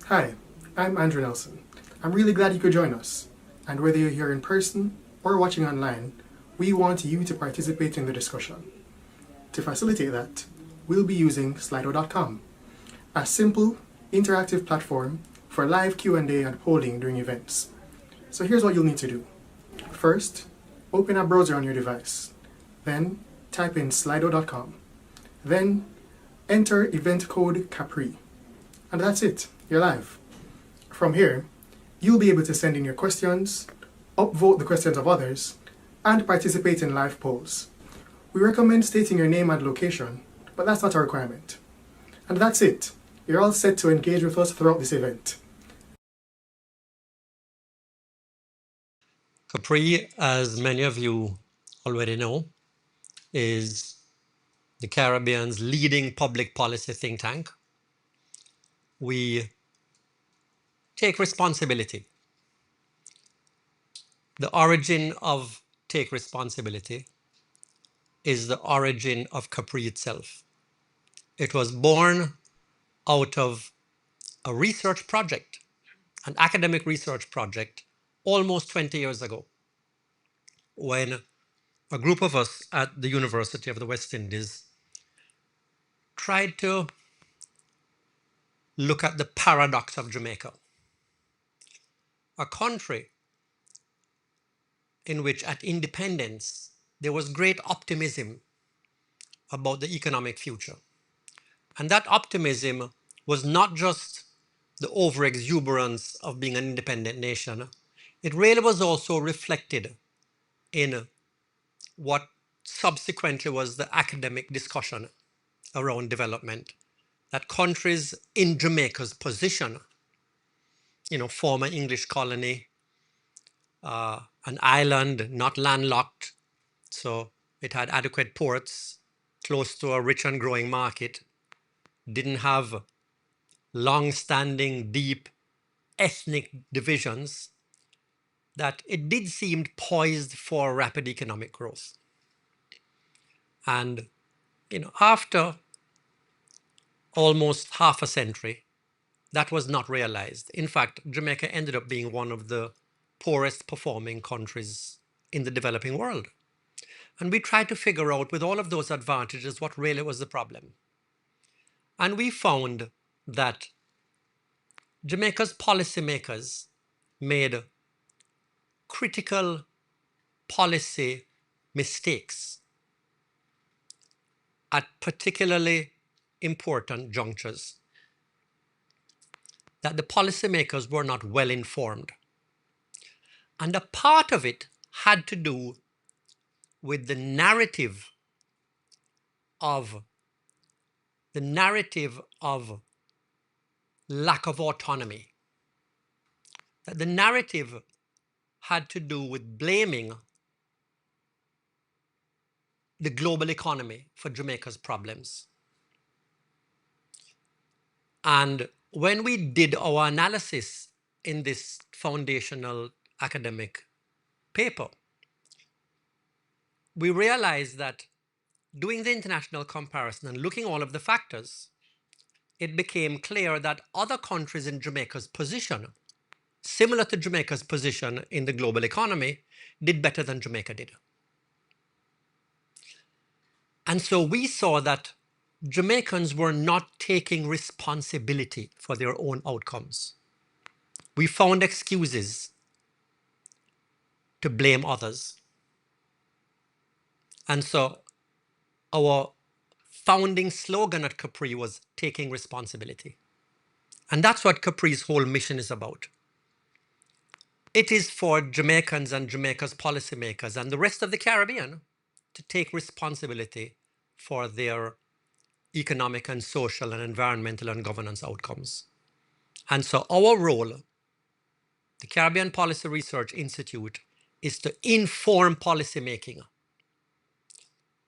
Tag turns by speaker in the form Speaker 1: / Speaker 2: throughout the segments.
Speaker 1: Hi, I'm Andrew Nelson. I'm really glad you could join us. And whether you're here in person or watching online, we want you to participate in the discussion. To facilitate that, we'll be using Slido.com, a simple, interactive platform for live Q&A and polling during events. So here's what you'll need to do. First, open a browser on your device. Then, type in Slido.com. Then, enter event code Capri. And that's it. You're live. From here, you'll be able to send in your questions, upvote the questions of others, and participate in live polls. We recommend stating your name and location, but that's not a requirement. And that's it. You're all set to engage with us throughout this event.
Speaker 2: Capri, as many of you already know, is the Caribbean's leading public policy think tank. We take responsibility. The origin of take responsibility is the origin of Capri itself. It was born out of a research project, an academic research project, almost 20 years ago, when a group of us at the University of the West Indies tried to look at the paradox of Jamaica, a country in which at independence there was great optimism about the economic future. And that optimism was not just the overexuberance of being an independent nation, it really was also reflected in what subsequently was the academic discussion around development, that countries in Jamaica's position, former English colony, an island, not landlocked, so it had adequate ports, close to a rich and growing market, didn't have long-standing, deep ethnic divisions, that it did seem poised for rapid economic growth. And, after almost half a century, that was not realized. In fact, Jamaica ended up being one of the poorest performing countries in the developing world. And we tried to figure out, with all of those advantages, what really was the problem. And we found that Jamaica's policymakers made critical policy mistakes at particularly important junctures, that the policymakers were not well informed. And a part of it had to do with the narrative of lack of autonomy. That the narrative had to do with blaming the global economy for Jamaica's problems. And when we did our analysis in this foundational academic paper, we realized that doing the international comparison and looking at all of the factors, it became clear that other countries in Jamaica's position, similar to Jamaica's position in the global economy, did better than Jamaica did. And so we saw that Jamaicans were not taking responsibility for their own outcomes. We found excuses to blame others. And so our founding slogan at Capri was taking responsibility. And that's what Capri's whole mission is about. It is for Jamaicans and Jamaica's policymakers and the rest of the Caribbean to take responsibility for their economic and social and environmental and governance outcomes. And so our role, the Caribbean Policy Research Institute, is to inform policymaking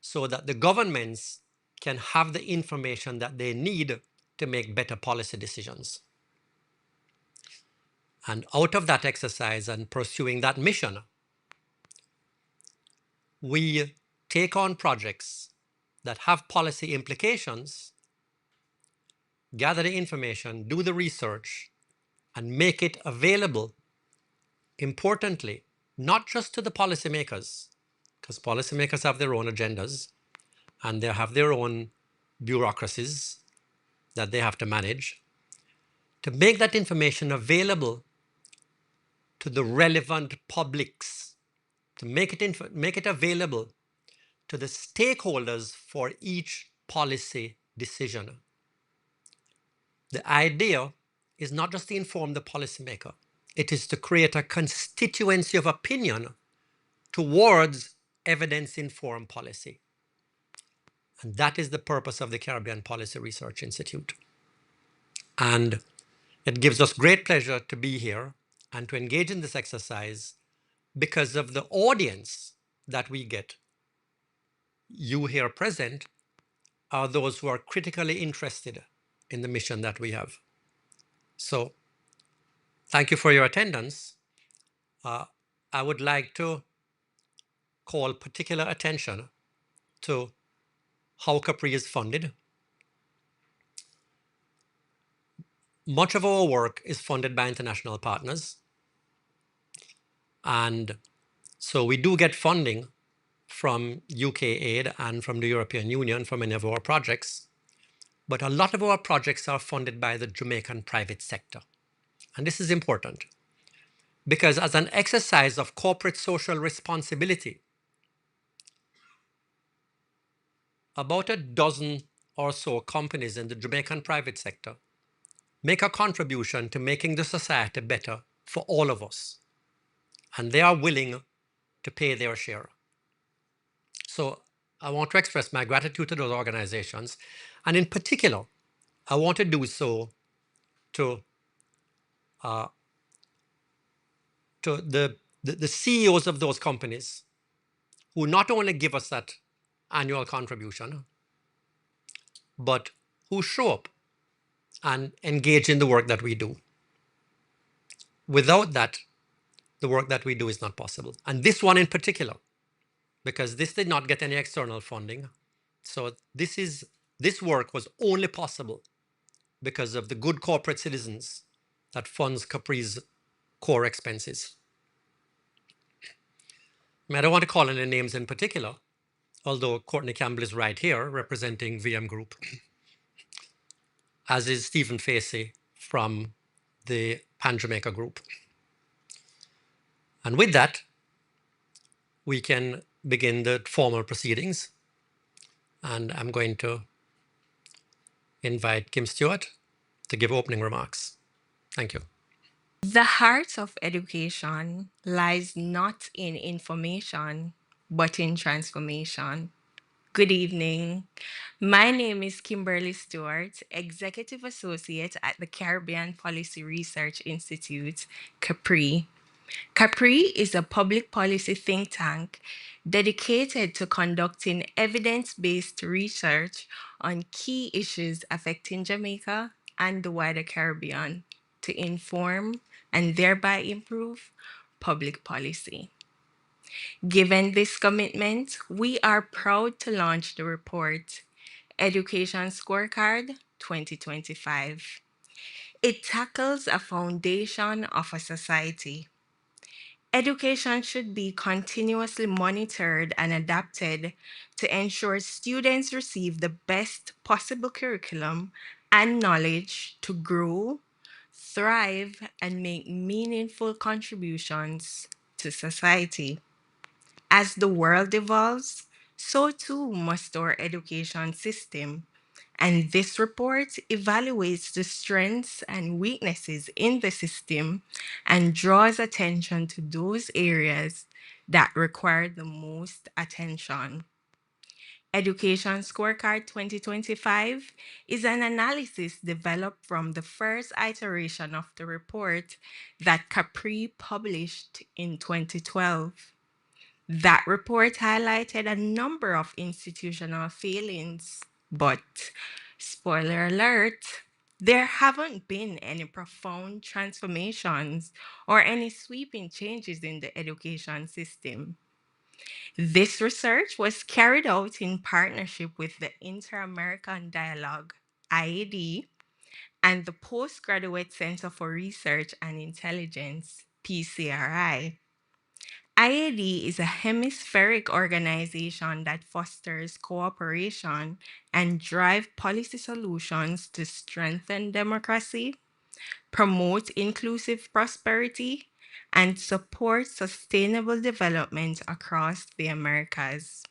Speaker 2: so that the governments can have the information that they need to make better policy decisions. And out of that exercise and pursuing that mission, we take on projects that have policy implications, gather the information, do the research, and make it available, importantly, not just to the policymakers, because policymakers have their own agendas and they have their own bureaucracies that they have to manage, to make that information available to the relevant publics, to make it available to the stakeholders for each policy decision. The idea is not just to inform the policymaker, it is to create a constituency of opinion towards evidence-informed policy. And that is the purpose of the Caribbean Policy Research Institute. And it gives us great pleasure to be here and to engage in this exercise because of the audience that we get. You here present are those who are critically interested in the mission that we have. So thank you for your attendance. I would like to call particular attention to how Capri is funded. Much of our work is funded by international partners. And so we do get funding from UK aid and from the European Union for many of our projects. But a lot of our projects are funded by the Jamaican private sector. And this is important because as an exercise of corporate social responsibility, about a dozen or so companies in the Jamaican private sector make a contribution to making the society better for all of us. And they are willing to pay their share. So I want to express my gratitude to those organizations. And in particular, I want to do so to the CEOs of those companies who not only give us that annual contribution, but who show up and engage in the work that we do. Without that, the work that we do is not possible. And this one in particular, because this did not get any external funding. So this work was only possible because of the good corporate citizens that funds Capri's core expenses. I don't want to call any names in particular, although Courtney Campbell is right here representing VM Group, as is Stephen Facey from the Pan Jamaica Group. And with that, we can begin the formal proceedings. And I'm going to invite Kim Stewart to give opening remarks. Thank you.
Speaker 3: The heart of education lies not in information, but in transformation. Good evening. My name is Kimberly Stewart, Executive Associate at the Caribbean Policy Research Institute, Capri. Capri is a public policy think tank dedicated to conducting evidence-based research on key issues affecting Jamaica and the wider Caribbean to inform and thereby improve public policy. Given this commitment, we are proud to launch the report, Education Scorecard 2025. It tackles a foundation of a society. Education should be continuously monitored and adapted to ensure students receive the best possible curriculum and knowledge to grow, thrive, and make meaningful contributions to society. As the world evolves, so too must our education system. And this report evaluates the strengths and weaknesses in the system and draws attention to those areas that require the most attention. Education Scorecard 2025 is an analysis developed from the first iteration of the report that Capri published in 2012. That report highlighted a number of institutional failings, but spoiler alert, There haven't been any profound transformations or any sweeping changes in the education system. This research was carried out in partnership with the Inter American Dialogue, IAD, and the Postgraduate Center for Research and Intelligence, PCRI. IAD is a hemispheric organization that fosters cooperation and drive policy solutions to strengthen democracy, promote inclusive prosperity, and support sustainable development across the Americas.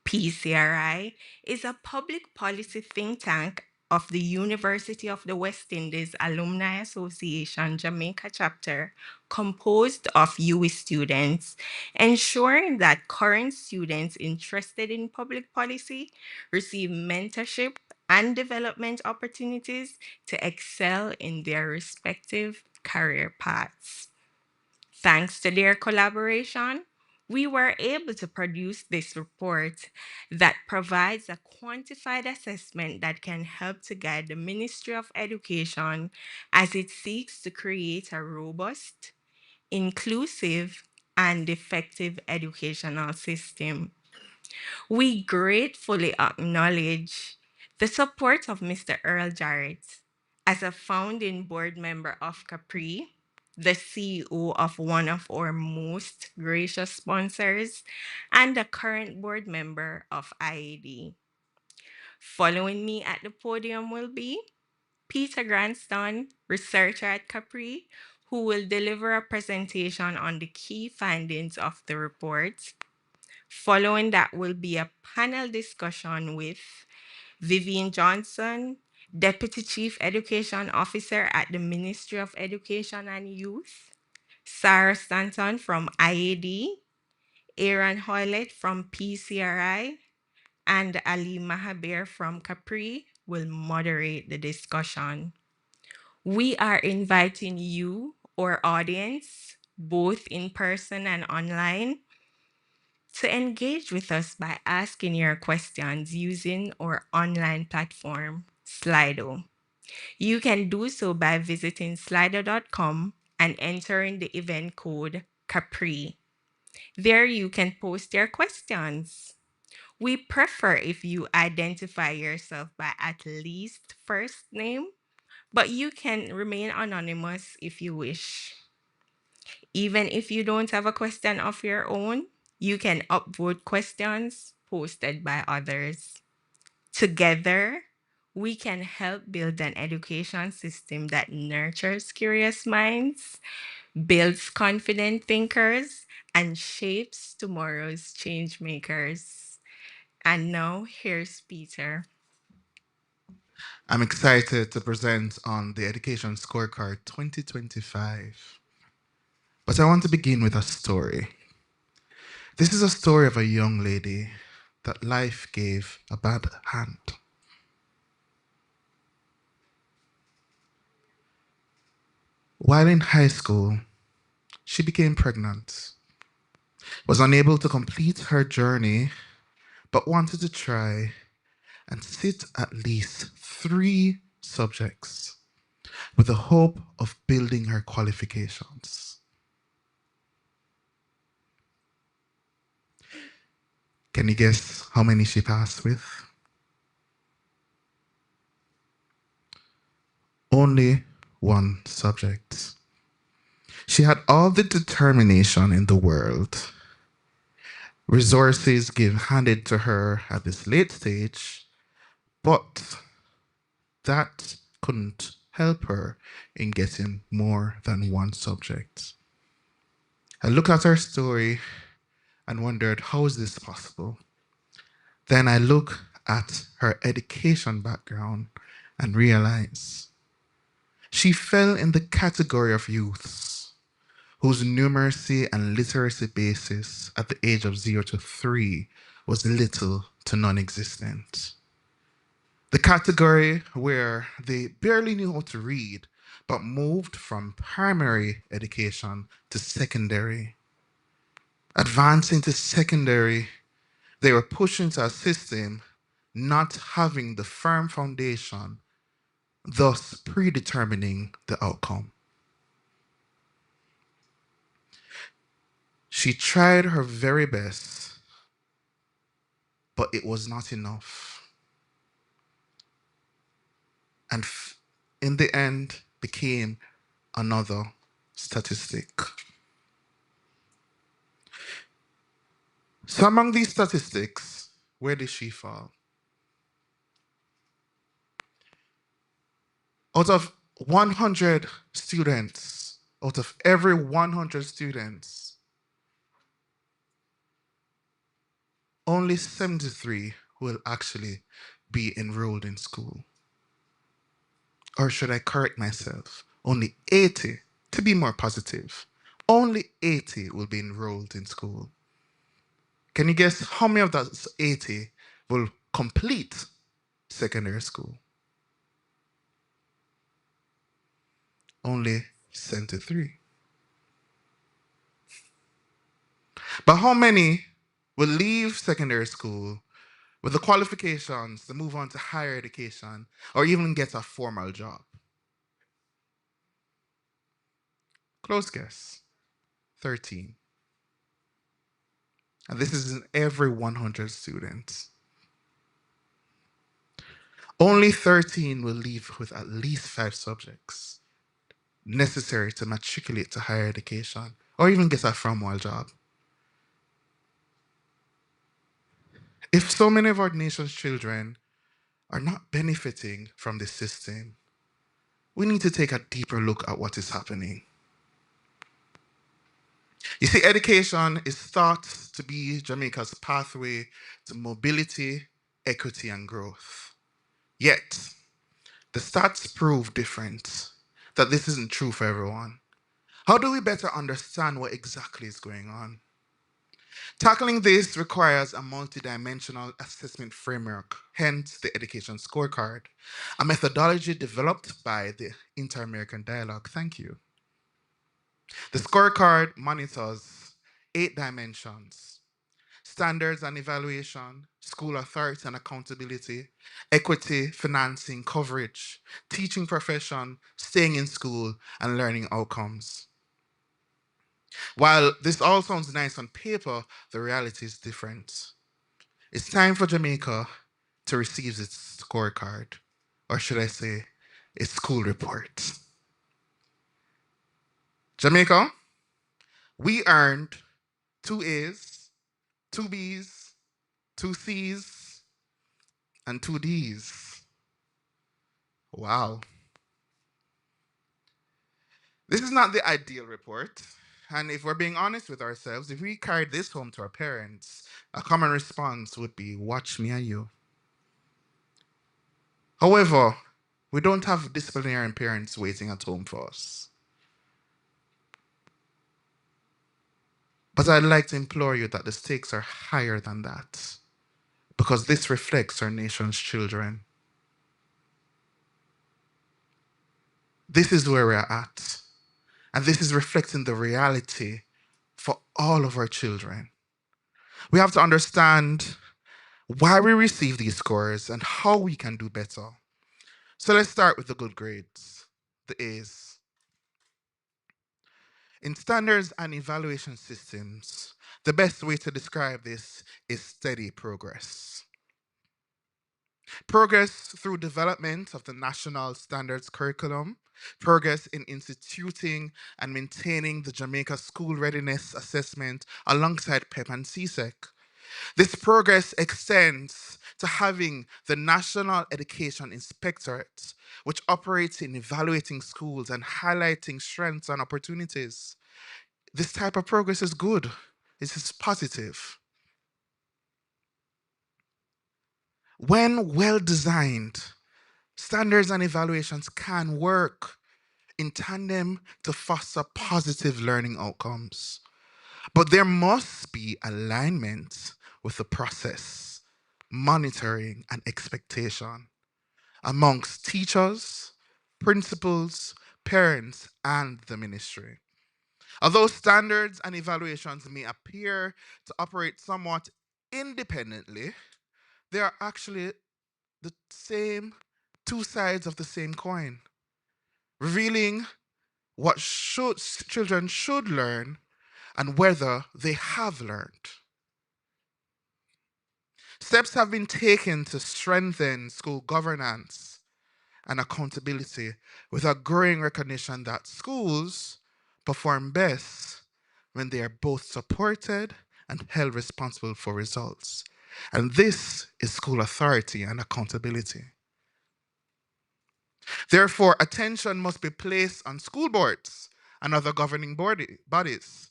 Speaker 3: PCRI is a public policy think tank of the University of the West Indies Alumni Association Jamaica chapter, composed of UWI students, ensuring that current students interested in public policy receive mentorship and development opportunities to excel in their respective career paths. Thanks to their collaboration, we were able to produce this report that provides a quantified assessment that can help to guide the Ministry of Education as it seeks to create a robust, inclusive, and effective educational system. We gratefully acknowledge the support of Mr. Earl Jarrett as a founding board member of Capri, the CEO of one of our most gracious sponsors, and a current board member of IAD. Following me at the podium will be Peter Granston, researcher at Capri, who will deliver a presentation on the key findings of the report. Following that will be a panel discussion with Vivian Johnson, Deputy Chief Education Officer at the Ministry of Education and Youth, Sarah Stanton from IAD, Aaron Hoylett from PCRI, and Ali Mahabir from Capri will moderate the discussion. We are inviting you, our audience, both in person and online, to engage with us by asking your questions using our online platform, Slido. You can do so by visiting slido.com and entering the event code Capri. There you can post your questions. We prefer if you identify yourself by at least first name, but you can remain anonymous if you wish. Even if you don't have a question of your own, you can upvote questions posted by others. Together, we can help build an education system that nurtures curious minds, builds confident thinkers, and shapes tomorrow's change makers. And now, here's Peter.
Speaker 4: I'm excited to present on the Education Scorecard 2025. But I want to begin with a story. This is a story of a young lady that life gave a bad hand. While in high school, she became pregnant, was unable to complete her journey, but wanted to try and sit at least 3 subjects with the hope of building her qualifications. Can you guess how many she passed with? Only 1 subject. She had all the determination in the world. Resources handed to her at this late stage, but that couldn't help her in getting more than 1 subject. I looked at her story and wondered, how is this possible? Then I look at her education background and realize she fell in the category of youths whose numeracy and literacy basis at the age of 0 to 3 was little to non-existent. The category where they barely knew how to read, but moved from primary education to secondary. Advancing to secondary, they were pushed into a system not having the firm foundation thus predetermining the outcome. She tried her very best, but it was not enough. And in the end, became another statistic. So among these statistics, where did she fall? Out of 100 students, out of every 100 students, only 73 will actually be enrolled in school. Or should I correct myself? Only 80, to be more positive. Only 80 will be enrolled in school. Can you guess how many of those 80 will complete secondary school? Only 73. But how many will leave secondary school with the qualifications to move on to higher education or even get a formal job? Close guess, 13. And this is in every 100 students. Only 13 will leave with at least 5 subjects necessary to matriculate to higher education or even get a formal job. If so many of our nation's children are not benefiting from this system, we need to take a deeper look at what is happening. You see, education is thought to be Jamaica's pathway to mobility, equity, and growth. Yet, the stats prove different, that this isn't true for everyone. How do we better understand what exactly is going on? Tackling this requires a multidimensional assessment framework, hence the Education Scorecard, a methodology developed by the Inter-American Dialogue. Thank you. The scorecard monitors 8 dimensions: standards and evaluation, school authority and accountability, equity, financing, coverage, teaching profession, staying in school, and learning outcomes. While this all sounds nice on paper, the reality is different. It's time for Jamaica to receive its scorecard, or should I say, its school report. Jamaica, we earned 2 A's, 2 B's, 2 C's, and 2 D's. Wow. This is not the ideal report. And if we're being honest with ourselves, if we carried this home to our parents, a common response would be, watch me and you. However, we don't have disciplinarian parents waiting at home for us. But I'd like to implore you that the stakes are higher than that, because this reflects our nation's children. This is where we're at. And this is reflecting the reality for all of our children. We have to understand why we receive these scores and how we can do better. So let's start with the good grades, the A's. In standards and evaluation systems, the best way to describe this is steady progress. Progress through development of the national standards curriculum, progress in instituting and maintaining the Jamaica School Readiness Assessment alongside PEP and CSEC. This progress extends to having the National Education Inspectorate, which operates in evaluating schools and highlighting strengths and opportunities. This type of progress is good. This is positive. When well designed, standards and evaluations can work in tandem to foster positive learning outcomes. But there must be alignment with the process, monitoring, and expectation amongst teachers, principals, parents, and the ministry. Although standards and evaluations may appear to operate somewhat independently, they are actually the same two sides of the same coin, revealing what children should learn and whether they have learned. Steps have been taken to strengthen school governance and accountability, with a growing recognition that schools perform best when they are both supported and held responsible for results. And this is school authority and accountability. Therefore, attention must be placed on school boards and other governing bodies.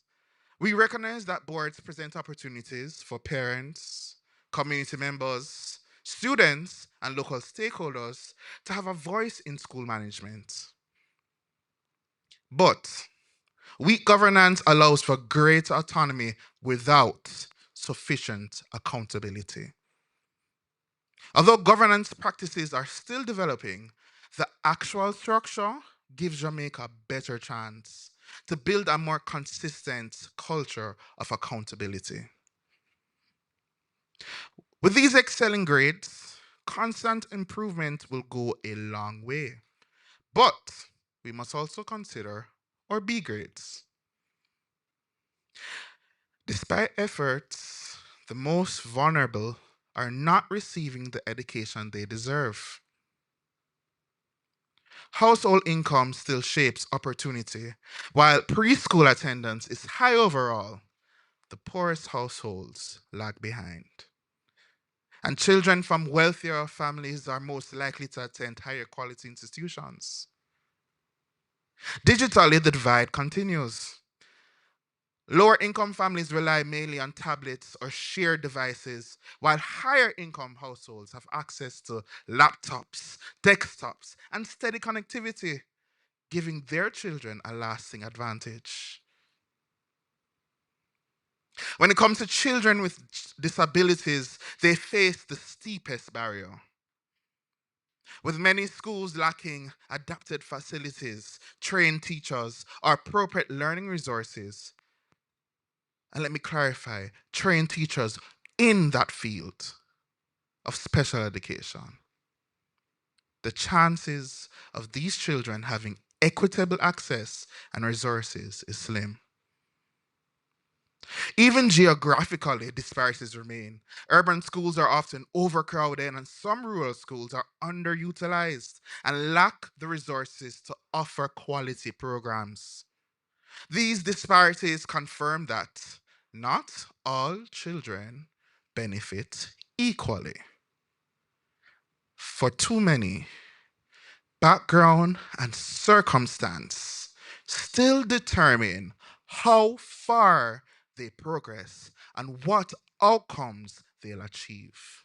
Speaker 4: We recognize that boards present opportunities for parents, community members, students, and local stakeholders to have a voice in school management. But weak governance allows for greater autonomy without sufficient accountability. Although governance practices are still developing, the actual structure gives Jamaica a better chance to build a more consistent culture of accountability. With these excelling grades, constant improvement will go a long way. But we must also consider our B grades. Despite efforts, the most vulnerable are not receiving the education they deserve. Household income still shapes opportunity. While preschool attendance is high overall, the poorest households lag behind. And children from wealthier families are most likely to attend higher quality institutions. Digitally, the divide continues. Lower income families rely mainly on tablets or shared devices, while higher income households have access to laptops, desktops, and steady connectivity, giving their children a lasting advantage. When it comes to children with disabilities, they face the steepest barrier. With many schools lacking adapted facilities, trained teachers, or appropriate learning resources, and let me clarify, trained teachers in that field of special education, the chances of these children having equitable access and resources is slim. Even geographically, disparities remain. Urban schools are often overcrowded, and some rural schools are underutilized and lack the resources to offer quality programs. These disparities confirm that not all children benefit equally. For too many, background and circumstance still determine how far they progress and what outcomes they'll achieve.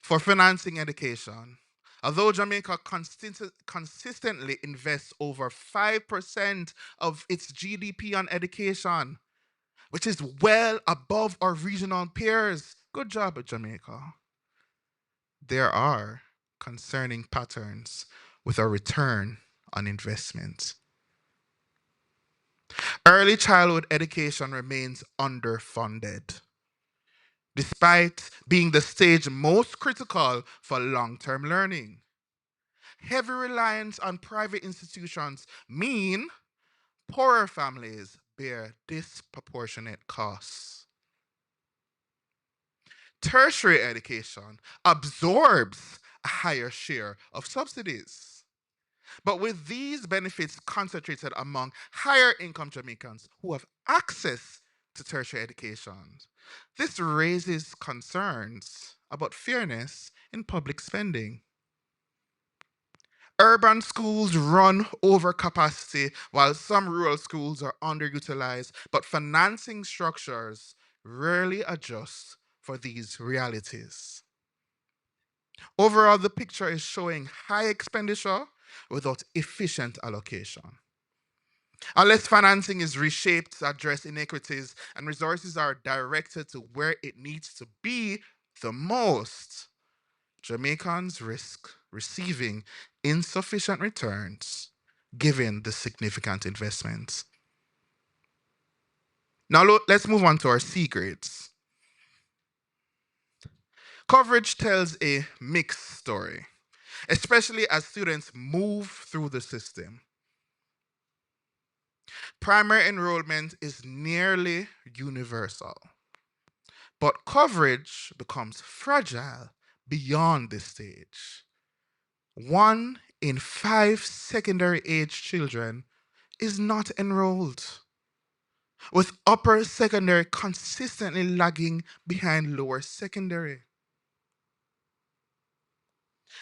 Speaker 4: For financing education, although Jamaica consistently invests over 5% of its GDP on education, which is well above our regional peers. Good job, Jamaica. There are concerning patterns with a return on investment. Early childhood education remains underfunded, despite being the stage most critical for long-term learning. Heavy reliance on private institutions mean poorer families bear disproportionate costs. Tertiary education absorbs a higher share of subsidies. But with these benefits concentrated among higher income Jamaicans who have access to tertiary education, this raises concerns about fairness in public spending. Urban schools run over capacity while some rural schools are underutilized, but financing structures rarely adjust for these realities. Overall, the picture is showing high expenditure without efficient allocation. Unless financing is reshaped to address inequities and resources are directed to where it needs to be the most, Jamaicans risk receiving insufficient returns given the significant investments. Now let's move on to our C grades. Coverage tells a mixed story, especially as students move through the system. Primary enrollment is nearly universal, but coverage becomes fragile beyond this stage. 1 in 5 secondary age children is not enrolled, with upper secondary consistently lagging behind lower secondary.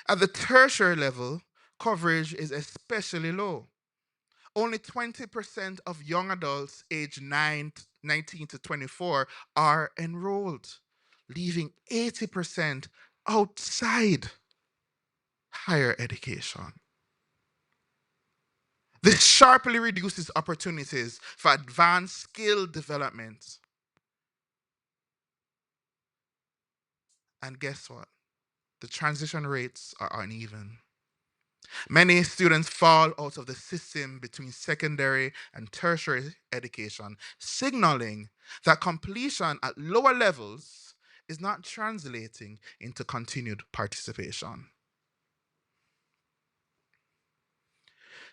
Speaker 4: At the tertiary level, coverage is especially low. Only 20% of young adults aged 19 to 24 are enrolled, leaving 80% outside higher education. This sharply reduces opportunities for advanced skill development. And guess what? The transition rates are uneven. Many students fall out of the system between secondary and tertiary education, signaling that completion at lower levels is not translating into continued participation.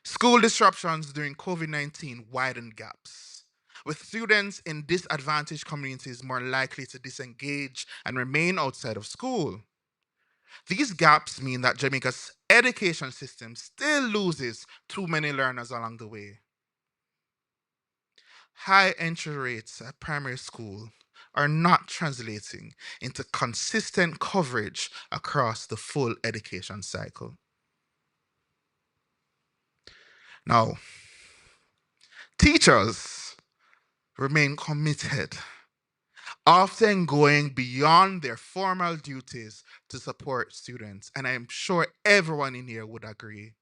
Speaker 4: School disruptions during COVID-19 widened gaps, with students in disadvantaged communities more likely to disengage and remain outside of school. These gaps mean that Jamaica's education system still loses too many learners along the way. High entry rates at primary school are not translating into consistent coverage across the full education cycle. Now, teachers remain committed, often going beyond their formal duties to support students, and I'm sure everyone in here would agree,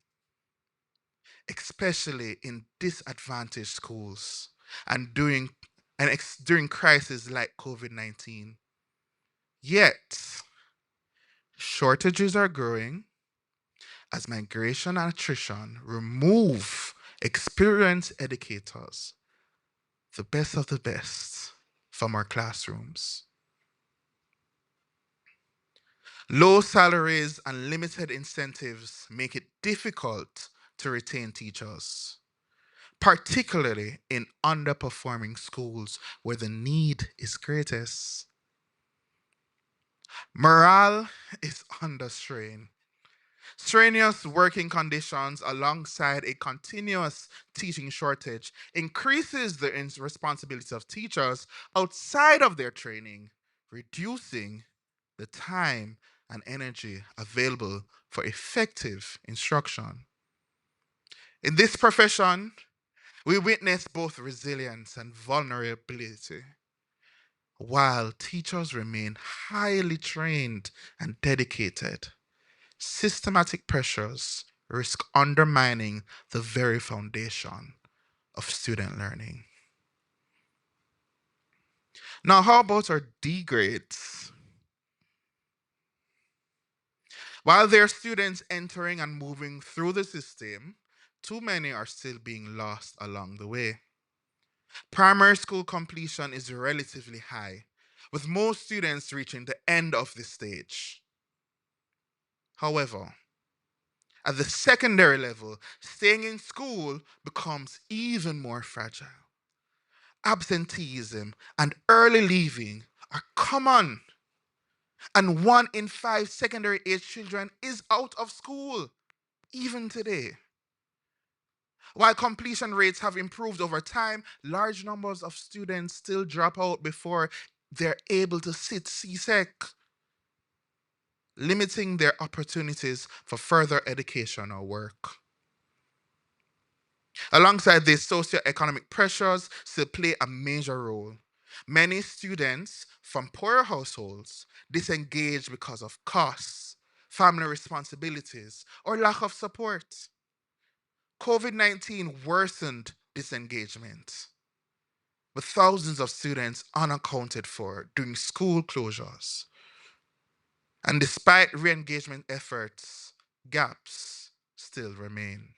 Speaker 4: especially in disadvantaged schools and during crises like COVID-19. Yet, shortages are growing as migration and attrition remove experienced educators, the best of the best, from our classrooms. Low salaries and limited incentives make it difficult to retain teachers, particularly in underperforming schools where the need is greatest. Morale is under strain. Strenuous working conditions alongside a continuous teaching shortage increases the responsibility of teachers outside of their training, reducing the time and energy available for effective instruction. In this profession, we witness both resilience and vulnerability. While teachers remain highly trained and dedicated, systematic pressures risk undermining the very foundation of student learning. Now, how about our D grades? While there are students entering and moving through the system, too many are still being lost along the way. Primary school completion is relatively high, with most students reaching the end of this stage. However, at the secondary level, staying in school becomes even more fragile. Absenteeism and early leaving are common, and 1 in 5 secondary age children is out of school, even today. While completion rates have improved over time, large numbers of students still drop out before they're able to sit CSEC, limiting their opportunities for further education or work. Alongside these, socioeconomic pressures still play a major role. Many students from poorer households disengage because of costs, family responsibilities, or lack of support. COVID-19 worsened disengagement, with thousands of students unaccounted for during school closures. And despite re-engagement efforts, gaps still remain.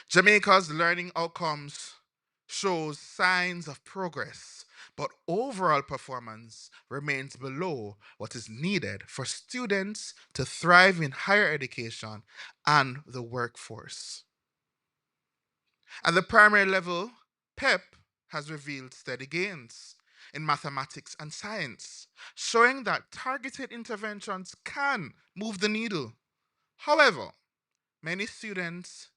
Speaker 4: Jamaica's learning outcomes shows signs of progress, but overall performance remains below what is needed for students to thrive in higher education and the workforce. At the primary level, PEP has revealed steady gains in mathematics and science, showing that targeted interventions can move the needle. However, many students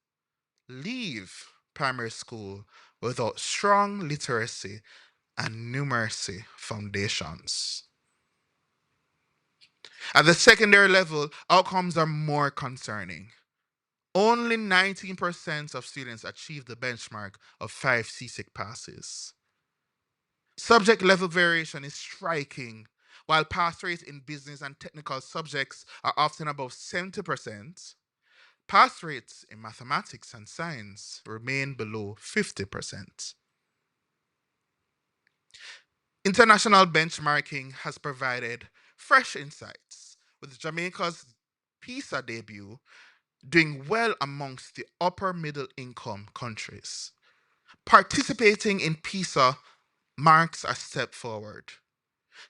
Speaker 4: leave primary school without strong literacy and numeracy foundations. At the secondary level, outcomes are more concerning. Only 19% of students achieve the benchmark of 5 CSEC passes. Subject level variation is striking. While pass rates in business and technical subjects are often above 70%, pass rates in mathematics and science remain below 50%. International benchmarking has provided fresh insights, with Jamaica's PISA debut doing well amongst the upper middle income countries. Participating in PISA marks a step forward,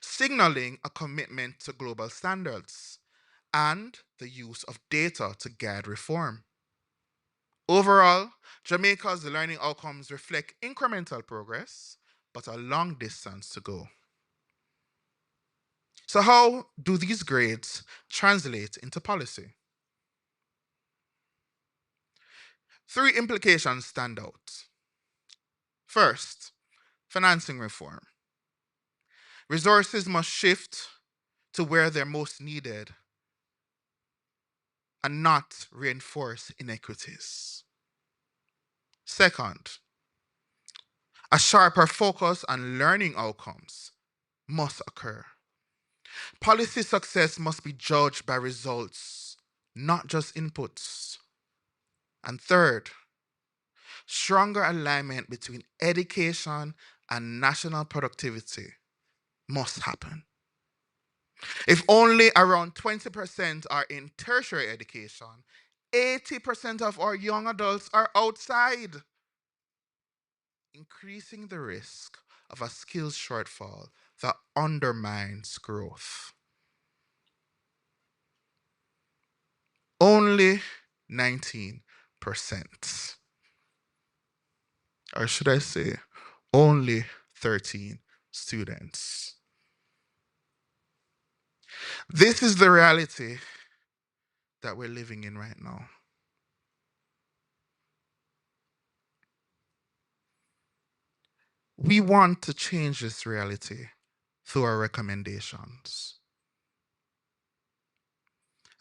Speaker 4: signaling a commitment to global standards and the use of data to guide reform. Overall, Jamaica's learning outcomes reflect incremental progress, but a long distance to go. So, how do these grades translate into policy? Three implications stand out. First, financing reform. Resources must shift to where they're most needed and not reinforce inequities. Second, a sharper focus on learning outcomes must occur. Policy success must be judged by results, not just inputs. And third, stronger alignment between education and national productivity must happen. If only around 20% are in tertiary education, 80% of our young adults are outside, increasing the risk of a skills shortfall that undermines growth. Only 19%. Or should I say, only 13 students. This is the reality that we're living in right now. We want to change this reality through our recommendations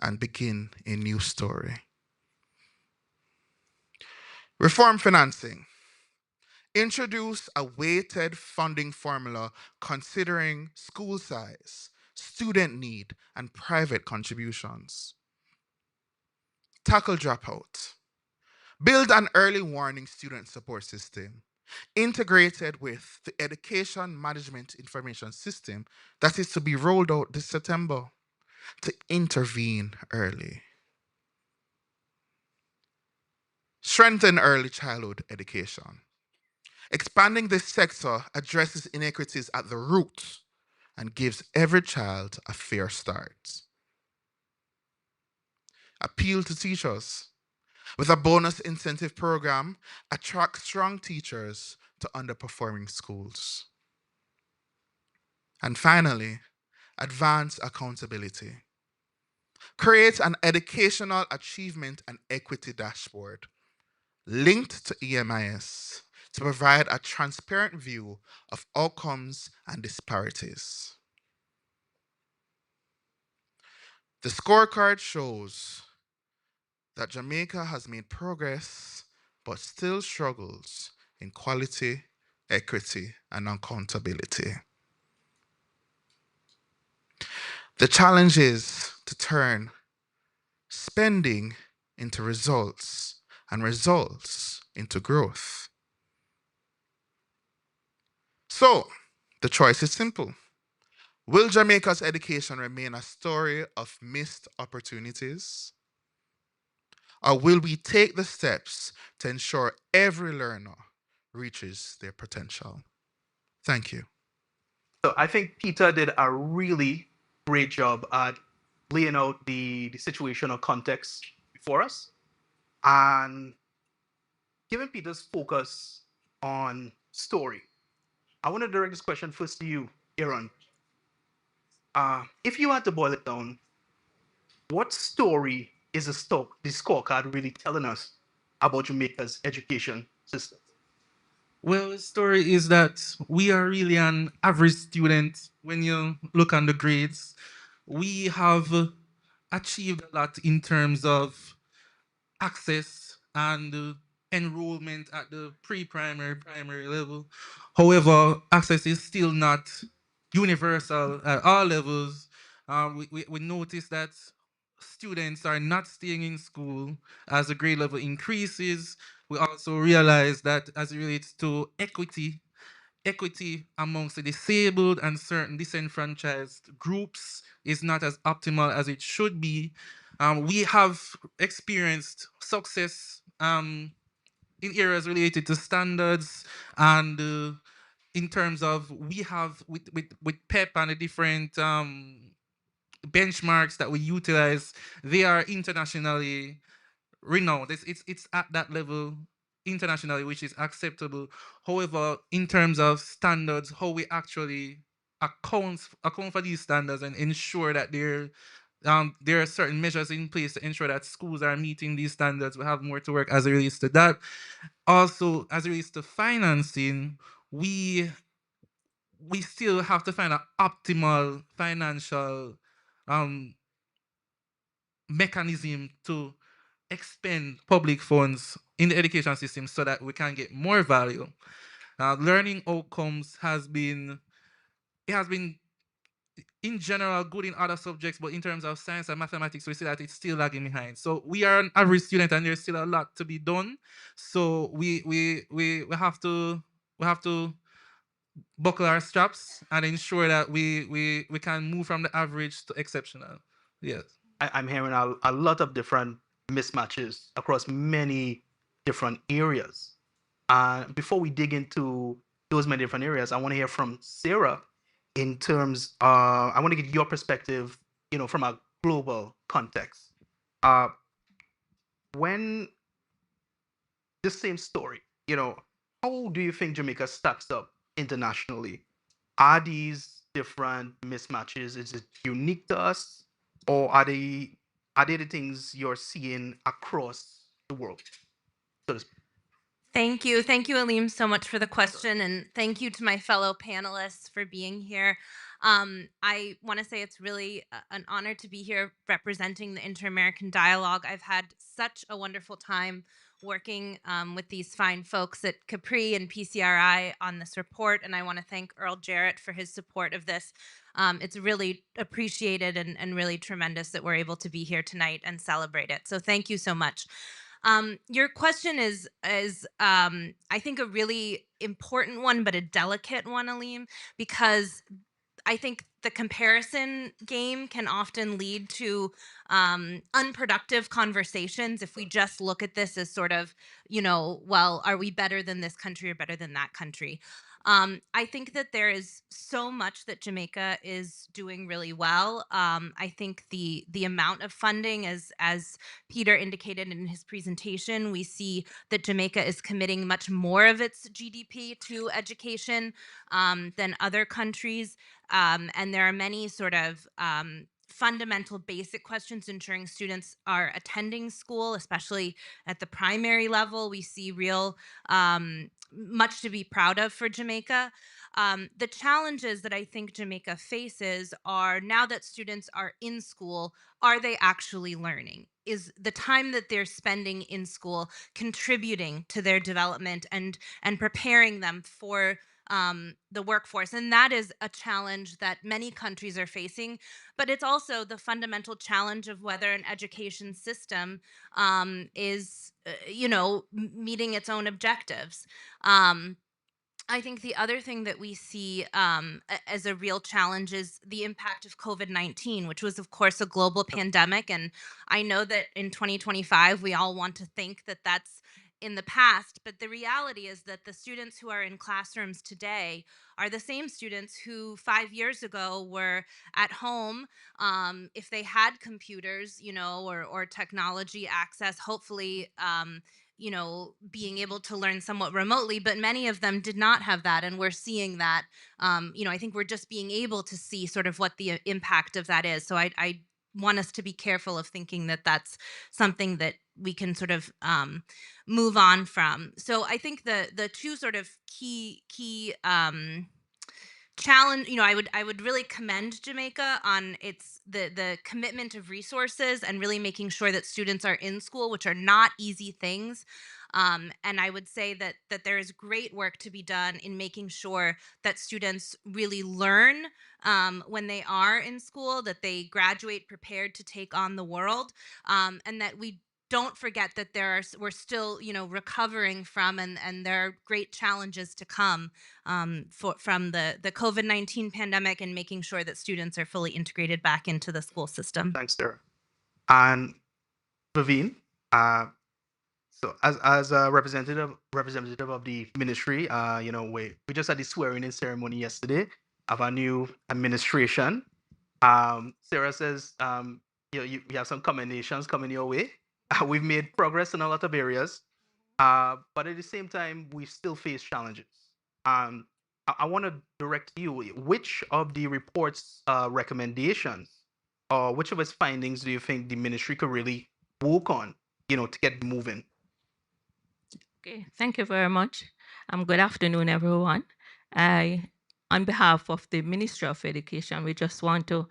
Speaker 4: and begin a new story. Reform financing. Introduce a weighted funding formula considering school size, student need, and private contributions. Tackle dropout. Build an early warning student support system integrated with the Education Management Information System that is to be rolled out this September to intervene early. Strengthen early childhood education. Expanding this sector addresses inequities at the root and gives every child a fair start. Appeal to teachers. With a bonus incentive program, attract strong teachers to underperforming schools. And finally, advance accountability. Create an educational achievement and equity dashboard linked to EMIS to provide a transparent view of outcomes and disparities. The scorecard shows that Jamaica has made progress but still struggles in quality, equity, and accountability. The challenge is to turn spending into results and results into growth. So, the choice is simple. Will Jamaica's education remain a story of missed opportunities? Or will we take the steps to ensure every learner reaches their potential? Thank you.
Speaker 5: So I think Peter did a really great job at laying out the situational context for us and given Peter's focus on story. I want to direct this question first to you, Aaron. If you had to boil it down, what story is the scorecard really telling us about Jamaica's education system?
Speaker 4: Well, the story is that we are really an average student when you look on the grades. We have achieved a lot in terms of access and enrollment at the pre-primary, primary level. However, access is still not universal at all levels. We notice that students are not staying in school as the grade level increases. We also realize that as it relates to equity amongst the disabled and certain disenfranchised groups is not as optimal as it should be. We have experienced success in areas related to standards and in terms of we have with PEP and the different benchmarks that we utilize, they are internationally renowned. It's at that level internationally, which is acceptable. However, in terms of standards, how we actually account for these standards and ensure that there are certain measures in place to ensure that schools are meeting these standards. We have more to work as it relates to that. Also, as it relates to financing, we we still have to find an optimal financial um, mechanism to expend public funds in the education system so that we can get more value. Learning outcomes it has been in general good in other subjects, but in terms of science and mathematics, we see that it's still lagging behind. So we are an average student, and there's still a lot to be done. So we have to buckle our straps and ensure that we can move from the average to exceptional. Yes.
Speaker 5: I'm hearing a lot of different mismatches across many different areas. Before we dig into those many different areas, I want to hear from Sarah in terms, I want to get your perspective, from a global context. Uh, when this same story, how do you think Jamaica stacks up internationally? Are these different mismatches? Is it unique to us, or are they the things you're seeing across the world? So to speak?
Speaker 3: Thank you. Thank you, Aleem, so much for the question. And thank you to my fellow panelists for being here. I want to say it's really an honor to be here representing the Inter American Dialogue. I've had such a wonderful time working with these fine folks at Capri and PCRI on this report. And I want to thank Earl Jarrett for his support of this. It's really appreciated and really tremendous that we're able to be here tonight and celebrate it. So thank you so much. Your question is I think a really important one, but a delicate one, Aleem, because I think the comparison game can often lead to unproductive conversations if we just look at this as sort of, well, are we better than this country or better than that country? I think that there is so much that Jamaica is doing really well. I think the amount of funding, as Peter indicated in his presentation, we see that Jamaica is committing much more of its GDP to education than other countries. And there are many sort of fundamental basic questions ensuring students are attending school, especially at the primary level. We see real much to be proud of for Jamaica. The challenges that I think Jamaica faces are now that students are in school, are they actually learning? Is the time that they're spending in school contributing to their development and preparing them for the workforce? And that is a challenge that many countries are facing, but it's also the fundamental challenge of whether an education system is, meeting its own objectives. Um, I think the other thing that we see as a real challenge is the impact of COVID-19, which was, of course, a global pandemic. And I know that in 2025, we all want to think that that's
Speaker 6: in the past, but the reality is that the students who are in classrooms today are the same students who 5 years ago were at home, if they had computers, or technology access, hopefully, being able to learn somewhat remotely, but many of them did not have that. And we're seeing that, I think we're just being able to see sort of what the impact of that is. So I want us to be careful of thinking that that's something that we can sort of move on from. So I think the two sort of key challenge, I would really commend Jamaica on its the commitment of resources and really making sure that students are in school, which are not easy things. And I would say that there is great work to be done in making sure that students really learn when they are in school, that they graduate prepared to take on the world, and that we don't forget that we're still recovering from, and there are great challenges to come from the COVID-19 pandemic, and making sure that students are fully integrated back into the school system.
Speaker 5: Thanks, Sarah. And Vivine, so as a representative of the ministry, we just had the swearing-in ceremony yesterday of our new administration. Sarah says, you have some commendations coming your way. We've made progress in a lot of areas, but at the same time, we still face challenges. I want to direct you, which of the report's recommendations or which of its findings do you think the ministry could really work on, to get moving?
Speaker 7: Okay, thank you very much. Good afternoon, everyone. On behalf of the Ministry of Education, we just want to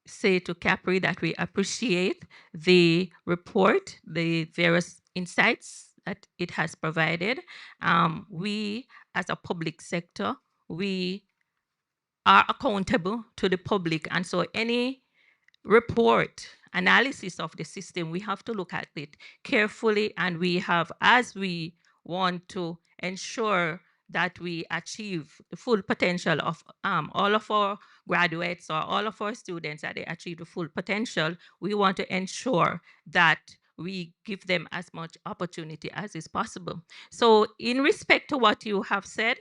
Speaker 7: say to Capri that we appreciate the report, the various insights that it has provided. We, as a public sector, we are accountable to the public, and so any report analysis of the system, we have to look at it carefully, and as we want to ensure that we achieve the full potential of all of our graduates or all of our students, that they achieve the full potential, we want to ensure that we give them as much opportunity as is possible. So in respect to what you have said,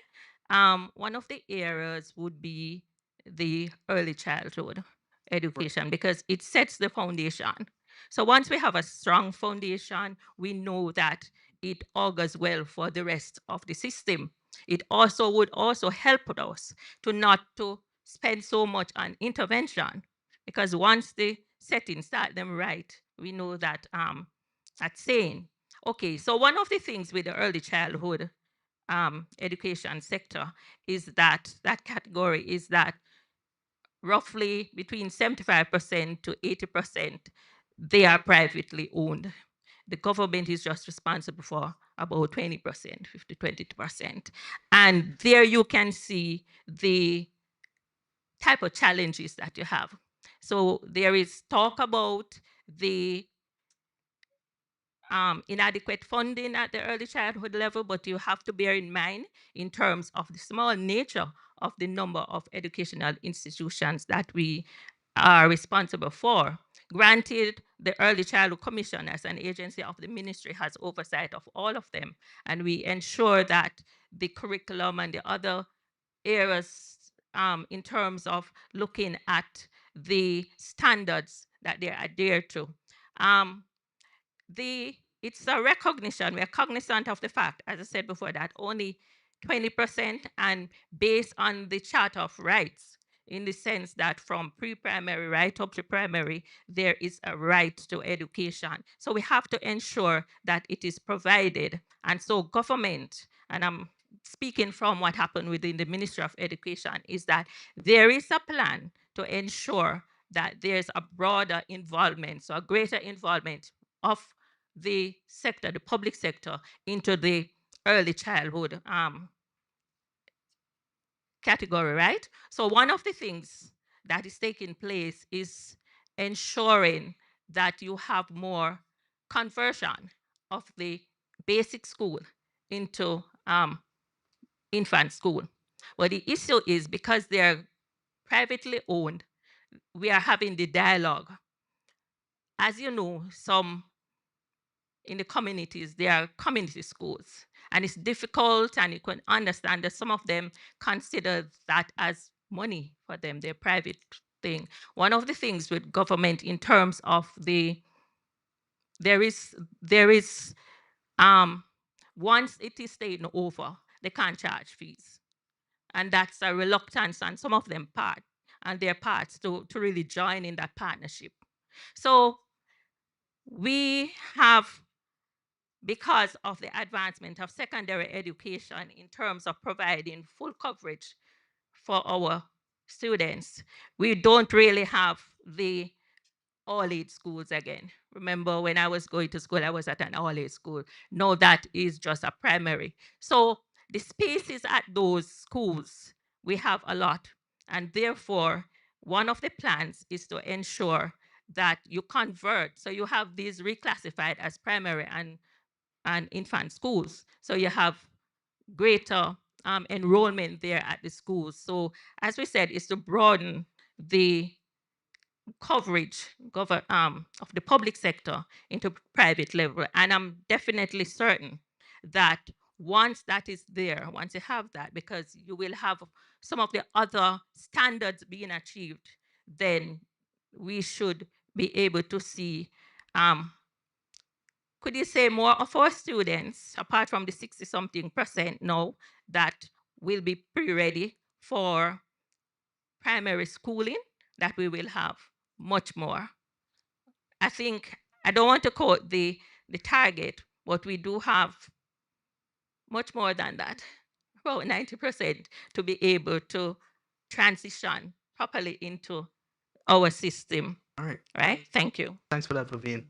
Speaker 7: one of the areas would be the early childhood education, because it sets the foundation. So once we have a strong foundation, we know that it augurs well for the rest of the system. It also would also help us to not to spend so much on intervention, because once the settings start them right, we know that that's sane. Okay, so one of the things with the early childhood education sector is that category is that roughly between 75% to 80%, they are privately owned. The government is just responsible for about 20%, 20%. And there you can see the type of challenges that you have. So there is talk about the inadequate funding at the early childhood level, but you have to bear in mind in terms of the small nature of the number of educational institutions that we are responsible for. Granted, the Early Childhood Commission, as an agency of the ministry, has oversight of all of them, and we ensure that the curriculum and the other areas in terms of looking at the standards that they adhere to. It's a recognition, we're cognizant of the fact, as I said before, that only 20%, and based on the Charter of Rights, in the sense that from pre-primary right up to primary, there is a right to education. So we have to ensure that it is provided. And so government, and I'm speaking from what happened within the Ministry of Education, is that there is a plan to ensure that there's a broader involvement, so a greater involvement of the sector, the public sector, into the early childhood category, right? So one of the things that is taking place is ensuring that you have more conversion of the basic school into infant school. But the issue is, because they're privately owned, we are having the dialogue. As you know, some in the communities, they are community schools. And it's difficult, and you can understand that some of them consider that as money for them, their private thing. One of the things with government in terms of there is once it is taken over, they can't charge fees. And that's a reluctance on some of them part and their parts to really join in that partnership. So we have, because of the advancement of secondary education in terms of providing full coverage for our students, we don't really have the all-age schools again. Remember, when I was going to school, I was at an all-age school. No, that is just a primary. So the spaces at those schools, we have a lot. And therefore, one of the plans is to ensure that you convert. So you have these reclassified as primary and infant schools. So you have greater enrollment there at the schools. So as we said, it's to broaden the coverage of the public sector into private level. And I'm definitely certain that once that is there, once you have that, because you will have some of the other standards being achieved, then we should be able to see, could you say more of our students, apart from the 60-something% now, that will be pre-ready for primary schooling, that we will have much more. I think, I don't want to quote the target, but we do have much more than that, about 90%, to be able to transition properly into our system.
Speaker 5: All right.
Speaker 7: Right? Thank you.
Speaker 5: Thanks for that, Vivian.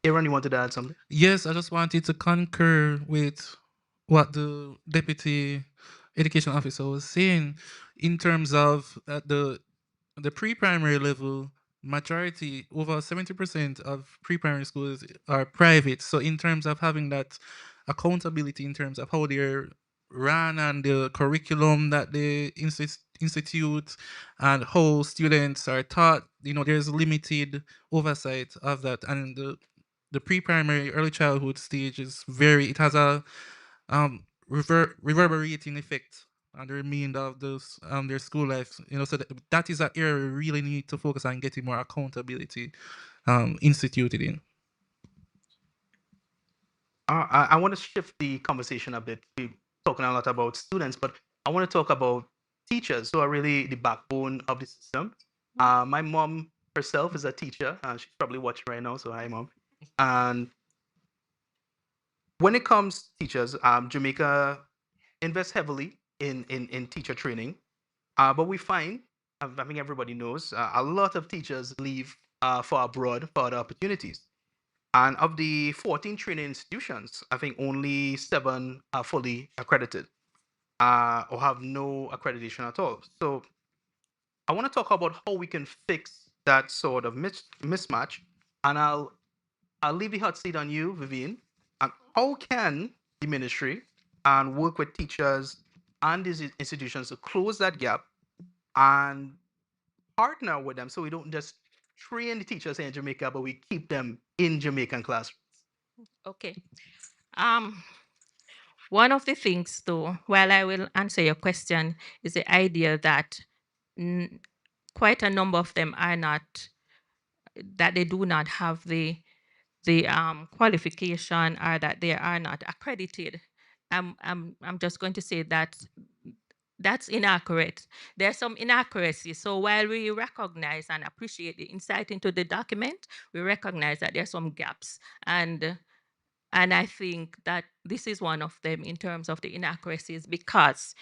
Speaker 5: Aaron, you wanted to add something?
Speaker 4: Yes, I just wanted to concur with what the deputy education officer was saying in terms of the pre-primary level. Majority, over 70% of pre-primary schools are private. So in terms of having that accountability in terms of how they're run and the curriculum that they institute and how students are taught, there's limited oversight of that. And the pre-primary early childhood stage is it has a reverberating effect on the remainder of those their school life. So that is an area we really need to focus on getting more accountability instituted in.
Speaker 5: I want to shift the conversation a bit. We're talking a lot about students, but I want to talk about teachers who are really the backbone of the system. My mom herself is a teacher, and she's probably watching right now. So hi, mom. And when it comes to teachers, Jamaica invests heavily in teacher training, but we find, I think everybody knows, a lot of teachers leave for abroad for other opportunities. And of the 14 training institutions, I think only 7 are fully accredited or have no accreditation at all. So I want to talk about how we can fix that sort of mismatch. And I'll leave the hot seat on you, Vivian. And how can the ministry and work with teachers and these institutions to close that gap and partner with them so we don't just train the teachers here in Jamaica, but we keep them in Jamaican classrooms?
Speaker 7: Okay. One of the things, though, while I will answer your question, is the idea that quite a number of them are not, that they do not have the qualification, or that they are not accredited. I'm just going to say that that's inaccurate. There's some inaccuracy. So while we recognize and appreciate the insight into the document, we recognize that there's some gaps. And I think that this is one of them in terms of the inaccuracies, because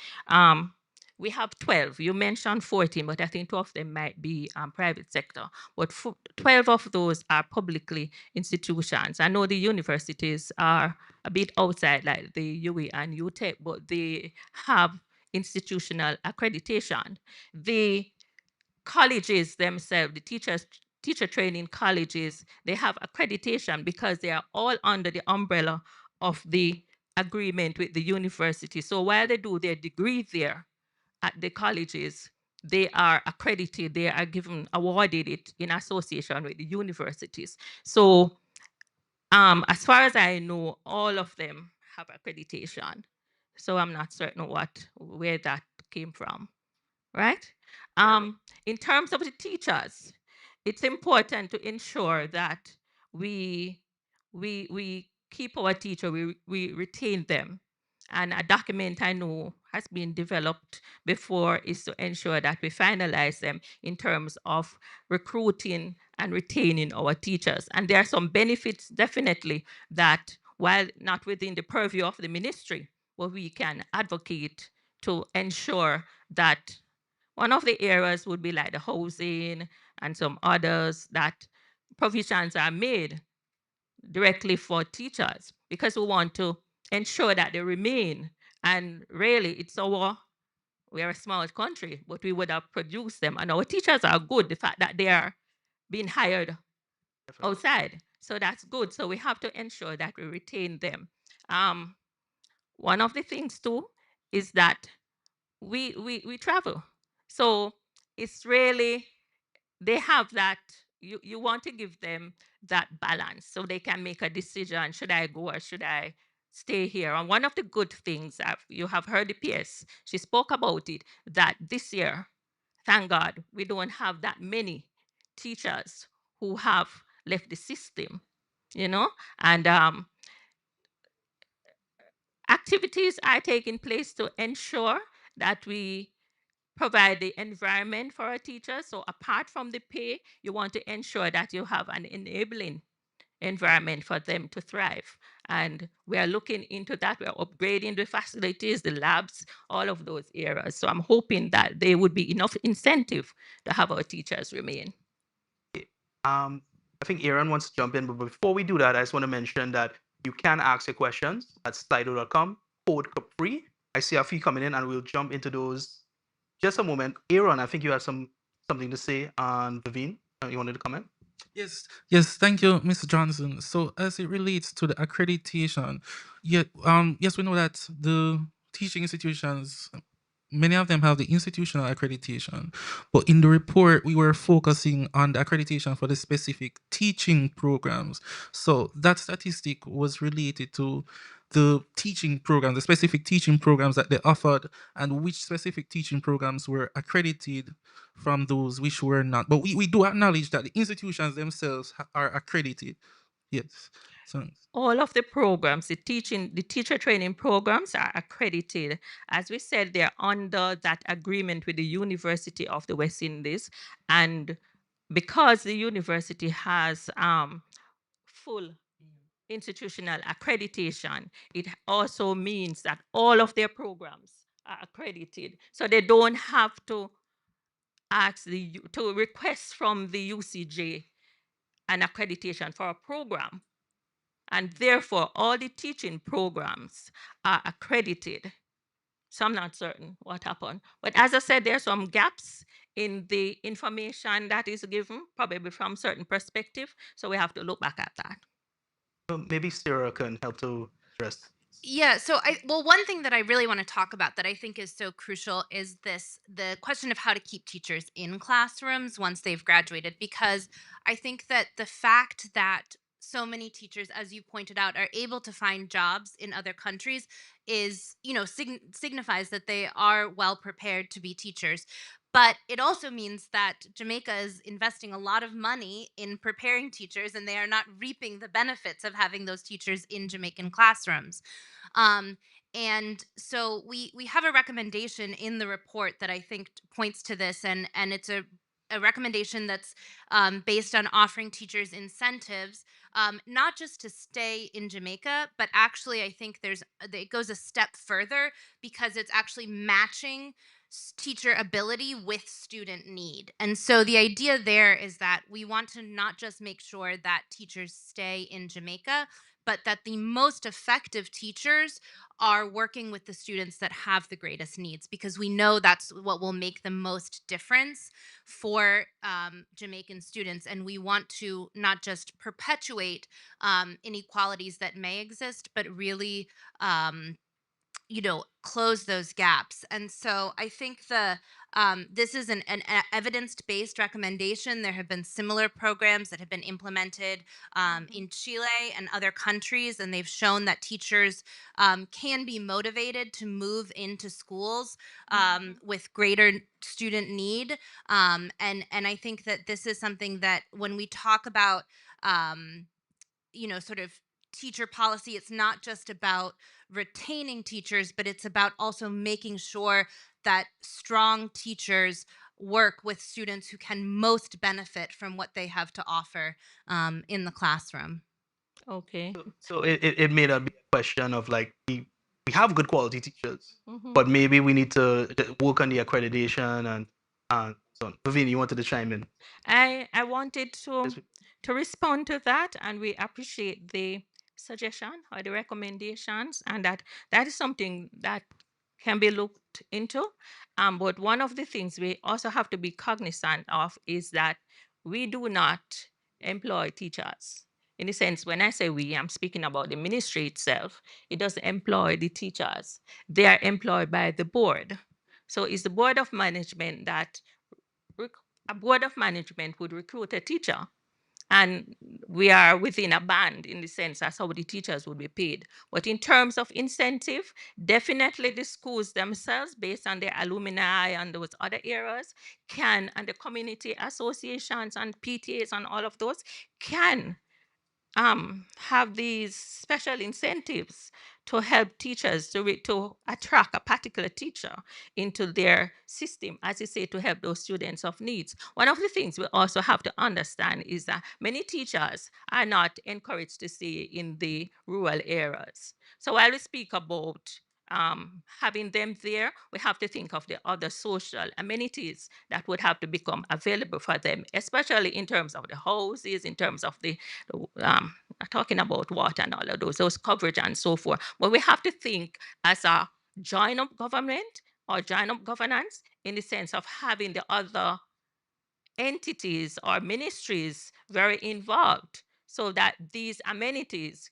Speaker 7: we have 12. You mentioned 14, but I think 2 of them might be private sector. But 12 of those are publicly institutions. I know the universities are a bit outside, like the UWI and UTEC, but they have institutional accreditation. The colleges themselves, the teacher training colleges, they have accreditation because they are all under the umbrella of the agreement with the university. So while they do their degree there at the colleges, they are accredited, they are awarded it in association with the universities. So As far as I know, all of them have accreditation. So I'm not certain where that came from, right? In terms of the teachers, it's important to ensure that we we keep our teacher, we retain them. And a document I know has been developed before is to ensure that we finalize them in terms of recruiting and retaining our teachers. And there are some benefits definitely that, while not within the purview of the ministry, but we can advocate to ensure that one of the areas would be like the housing and some others, that provisions are made directly for teachers, because we want to ensure that they remain. And really, we're a small country, but we would have produced them. And our teachers are good, the fact that they are being hired outside. So that's good. So we have to ensure that we retain them. One of the things too is that we travel. So it's really, they have that, you want to give them that balance so they can make a decision, should I go or should I stay here? And one of the good things that you have heard the PS, she spoke about it, that this year, thank God, we don't have that many teachers who have left the system, you know, and activities are taking place to ensure that we provide the environment for our teachers. So apart from the pay, you want to ensure that you have an enabling environment for them to thrive. And we are looking into that. We're upgrading the facilities, the labs, all of those areas. So I'm hoping that there would be enough incentive to have our teachers remain.
Speaker 5: I think Aaron wants to jump in, but before we do that, I just want to mention that you can ask your questions at slido.com, code Capri. I see a few coming in, and we'll jump into those just a moment. Aaron, I think you have something to say on Vivine. You wanted to comment?
Speaker 4: Yes, thank you, Mr. Johnson. So as it relates to the accreditation, yes, we know that the teaching institutions, many of them have the institutional accreditation, but in the report we were focusing on the accreditation for the specific teaching programs. So that statistic was related to the teaching program, the specific teaching programs that they offered, and which specific teaching programs were accredited from those which were not. But we do acknowledge that the institutions themselves are accredited. Yes. So
Speaker 7: All of the programs, the teacher training programs are accredited. As we said, they're under that agreement with the University of the West Indies. And because the university has full institutional accreditation, it also means that all of their programs are accredited. So they don't have to to request from the UCJ an accreditation for a program. And therefore, all the teaching programs are accredited. So I'm not certain what happened. But as I said, there are some gaps in the information that is given, probably from certain perspective. So we have to look back at that.
Speaker 5: Maybe Sarah can help to address.
Speaker 6: Yeah, so one thing that I really want to talk about that I think is so crucial is the question of how to keep teachers in classrooms once they've graduated, because I think that the fact that so many teachers, as you pointed out, are able to find jobs in other countries is, signifies that they are well prepared to be teachers. But it also means that Jamaica is investing a lot of money in preparing teachers, and they are not reaping the benefits of having those teachers in Jamaican classrooms. Um, and so we have a recommendation in the report that I think points to this, and it's a recommendation that's based on offering teachers incentives, not just to stay in Jamaica, but actually I think it goes a step further, because it's actually matching teacher ability with student need. And so the idea there is that we want to not just make sure that teachers stay in Jamaica, but that the most effective teachers are working with the students that have the greatest needs, because we know that's what will make the most difference for Jamaican students. And we want to not just perpetuate inequalities that may exist, but really close those gaps. And so I think this is an evidence-based recommendation. There have been similar programs that have been implemented in Chile and other countries, and they've shown that teachers can be motivated to move into schools with greater student need. And I think that this is something that when we talk about sort of teacher policy, it's not just about retaining teachers, but it's about also making sure that strong teachers work with students who can most benefit from what they have to offer in the classroom.
Speaker 7: Okay.
Speaker 5: So it may not be a question of like we have good quality teachers,
Speaker 7: Mhm.
Speaker 5: but maybe we need to work on the accreditation and so on. Vivian, you wanted to chime in?
Speaker 7: I wanted
Speaker 5: Yes,
Speaker 7: to respond to that, and we appreciate the suggestion or the recommendations, and that is something that can be looked into. But one of the things we also have to be cognizant of is that we do not employ teachers. In a sense, when I say we, I'm speaking about the ministry itself. It doesn't employ the teachers. They are employed by the board. So it's the board of management that a board of management would recruit a teacher, and we are within a band in the sense that's how the teachers would be paid. But in terms of incentive, definitely the schools themselves, based on their alumni and those other areas, can, and the community associations and PTAs and all of those, can have these special incentives to help teachers to attract a particular teacher into their system, as you say, to help those students of needs. One of the things we also have to understand is that many teachers are not encouraged to stay in the rural areas. So while we speak about having them there, we have to think of the other social amenities that would have to become available for them, especially in terms of the houses, in terms of the talking about water and all of those coverage and so forth. But we have to think as a joint up government or joint up governance in the sense of having the other entities or ministries very involved so that these amenities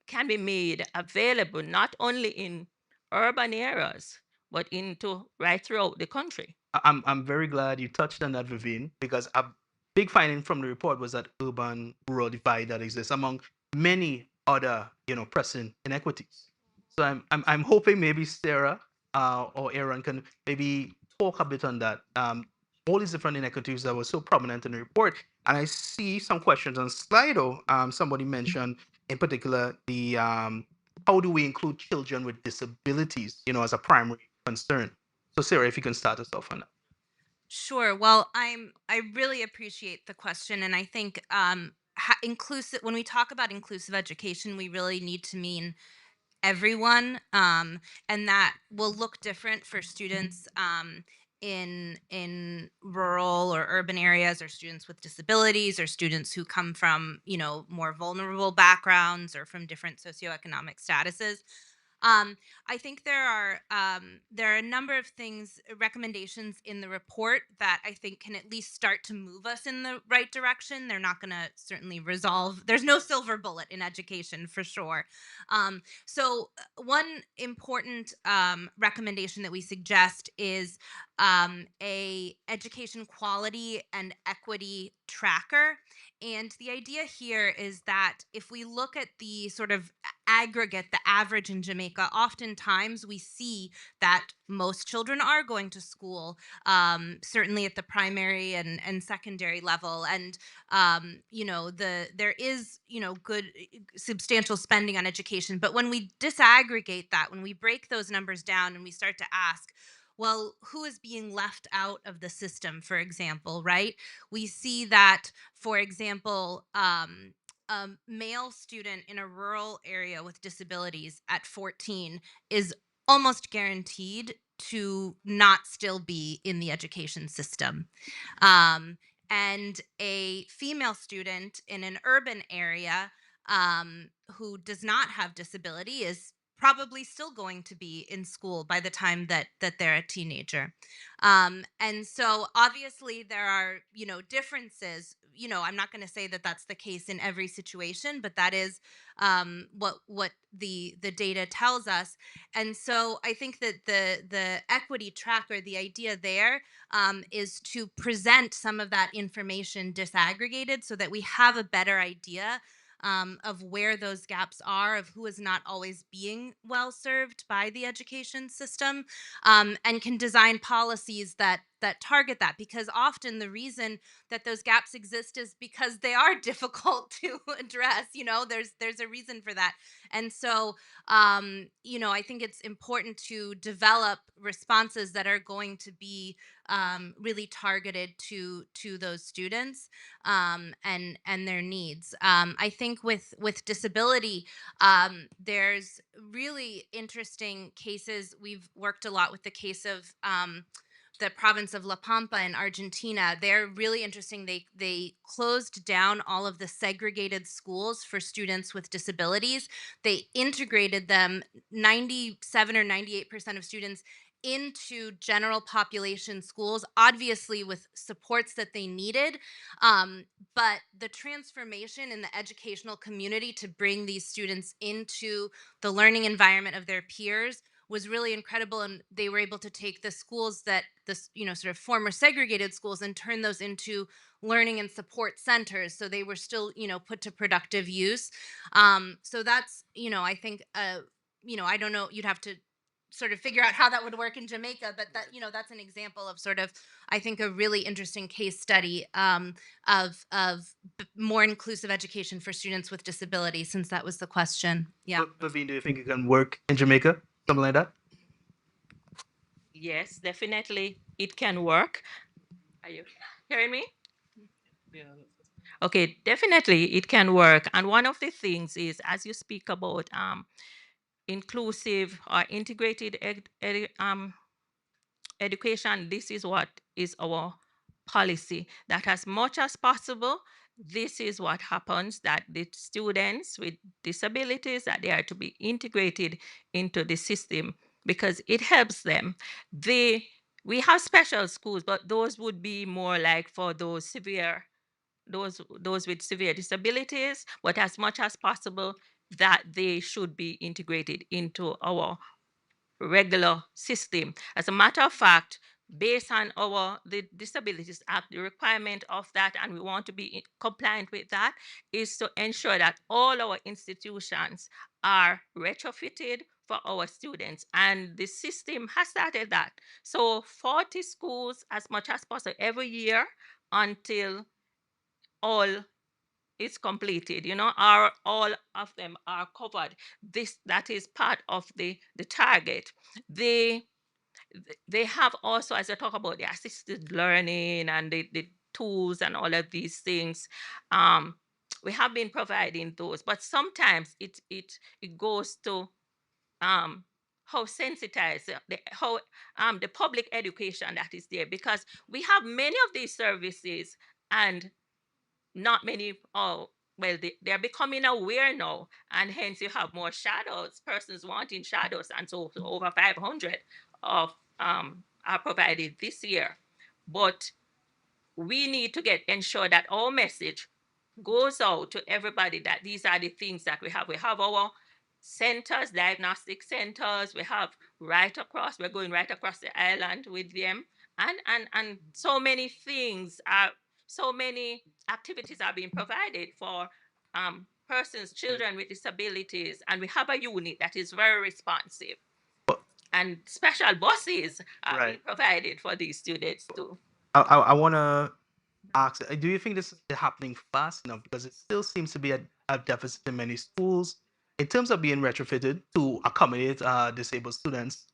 Speaker 7: can be made available not only in urban areas but into right throughout the country.
Speaker 5: I'm very glad you touched on that, Vivian, because a big finding from the report was that urban rural divide that exists among many other pressing inequities. So I'm hoping maybe Sarah or Aaron can maybe talk a bit on that. All these different inequities that were so prominent in the report, and I see some questions on Slido. Somebody mentioned in particular the how do we include children with disabilities, as a primary concern. So Sarah, if you can start us off on that.
Speaker 6: Sure. Well, I really appreciate the question, and I think inclusive, when we talk about inclusive education, we really need to mean everyone, and that will look different for students in rural or urban areas, or students with disabilities, or students who come from more vulnerable backgrounds or from different socioeconomic statuses. I think there are a number of things, recommendations in the report that I think can at least start to move us in the right direction. They're not going to certainly resolve. There's no silver bullet in education for sure. One important recommendation that we suggest is a education quality and equity tracker. And the idea here is that if we look at the sort of aggregate, the average in Jamaica, oftentimes we see that most children are going to school, certainly at the primary and secondary level. And, there is, good, substantial spending on education. But when we disaggregate that, when we break those numbers down and we start to ask, well, who is being left out of the system, for example, right? We see that, for example, a male student in a rural area with disabilities at 14 is almost guaranteed to not still be in the education system. And a female student in an urban area who does not have disability is probably still going to be in school by the time that they're a teenager. And so obviously there are differences I'm not going to say that that's the case in every situation, but that is what the data tells us. And so I think that the equity tracker, the idea there is to present some of that information disaggregated so that we have a better idea of where those gaps are, of who is not always being well served by the education system, and can design policies that target that. Because often the reason that those gaps exist is because they are difficult to address. There's a reason for that. And so I think it's important to develop responses that are going to be really targeted to those students and their needs. I think with disability, there's really interesting cases. We've worked a lot with the case of the province of La Pampa in Argentina. They're really interesting. They closed down all of the segregated schools for students with disabilities. They integrated them, 97 or 98% of students, into general population schools, obviously with supports that they needed. But the transformation in the educational community to bring these students into the learning environment of their peers was really incredible. And they were able to take the schools that this, sort of former segregated schools, and turn those into learning and support centers. So they were still, put to productive use. So that's, I think, I don't know, you'd have to sort of figure out how that would work in Jamaica, but that's an example of sort of, I think, a really interesting case study of more inclusive education for students with disabilities, since that was the question. Yeah.
Speaker 5: Vivian, do you think it can work in Jamaica? Something like that?
Speaker 7: Yes, definitely it can work. Are you hearing me? Okay, definitely it can work. And one of the things is, as you speak about inclusive or integrated education, this is what is our policy, that as much as possible, this is what happens, that the students with disabilities, that they are to be integrated into the system because it helps them. We have special schools, but those would be more like for those with severe disabilities, but as much as possible that they should be integrated into our regular system. As a matter of fact, based on the Disabilities Act, the requirement of that, and we want to be compliant with that, is to ensure that all our institutions are retrofitted for our students. And the system has started that. So 40 schools as much as possible every year until all is completed, are all of them are covered. That is part of the target. They have also, as I talk about the assisted learning and the tools and all of these things, we have been providing those, but sometimes it goes to how sensitized how the public education that is there, because we have many of these services and not many, well, they're becoming aware now, and hence you have more shadows, persons wanting shadows, and so over 500 of are provided this year. But we need to ensure that our message goes out to everybody, that these are the things that we have. We have our centers, diagnostic centers, we have we're going right across the island with them. And so many things are, so many activities are being provided for persons, children with disabilities. And we have a unit that is very responsive. And special buses are being provided for these students too.
Speaker 5: I want to ask, do you think this is happening fast enough? Because it still seems to be a deficit in many schools in terms of being retrofitted to accommodate disabled students,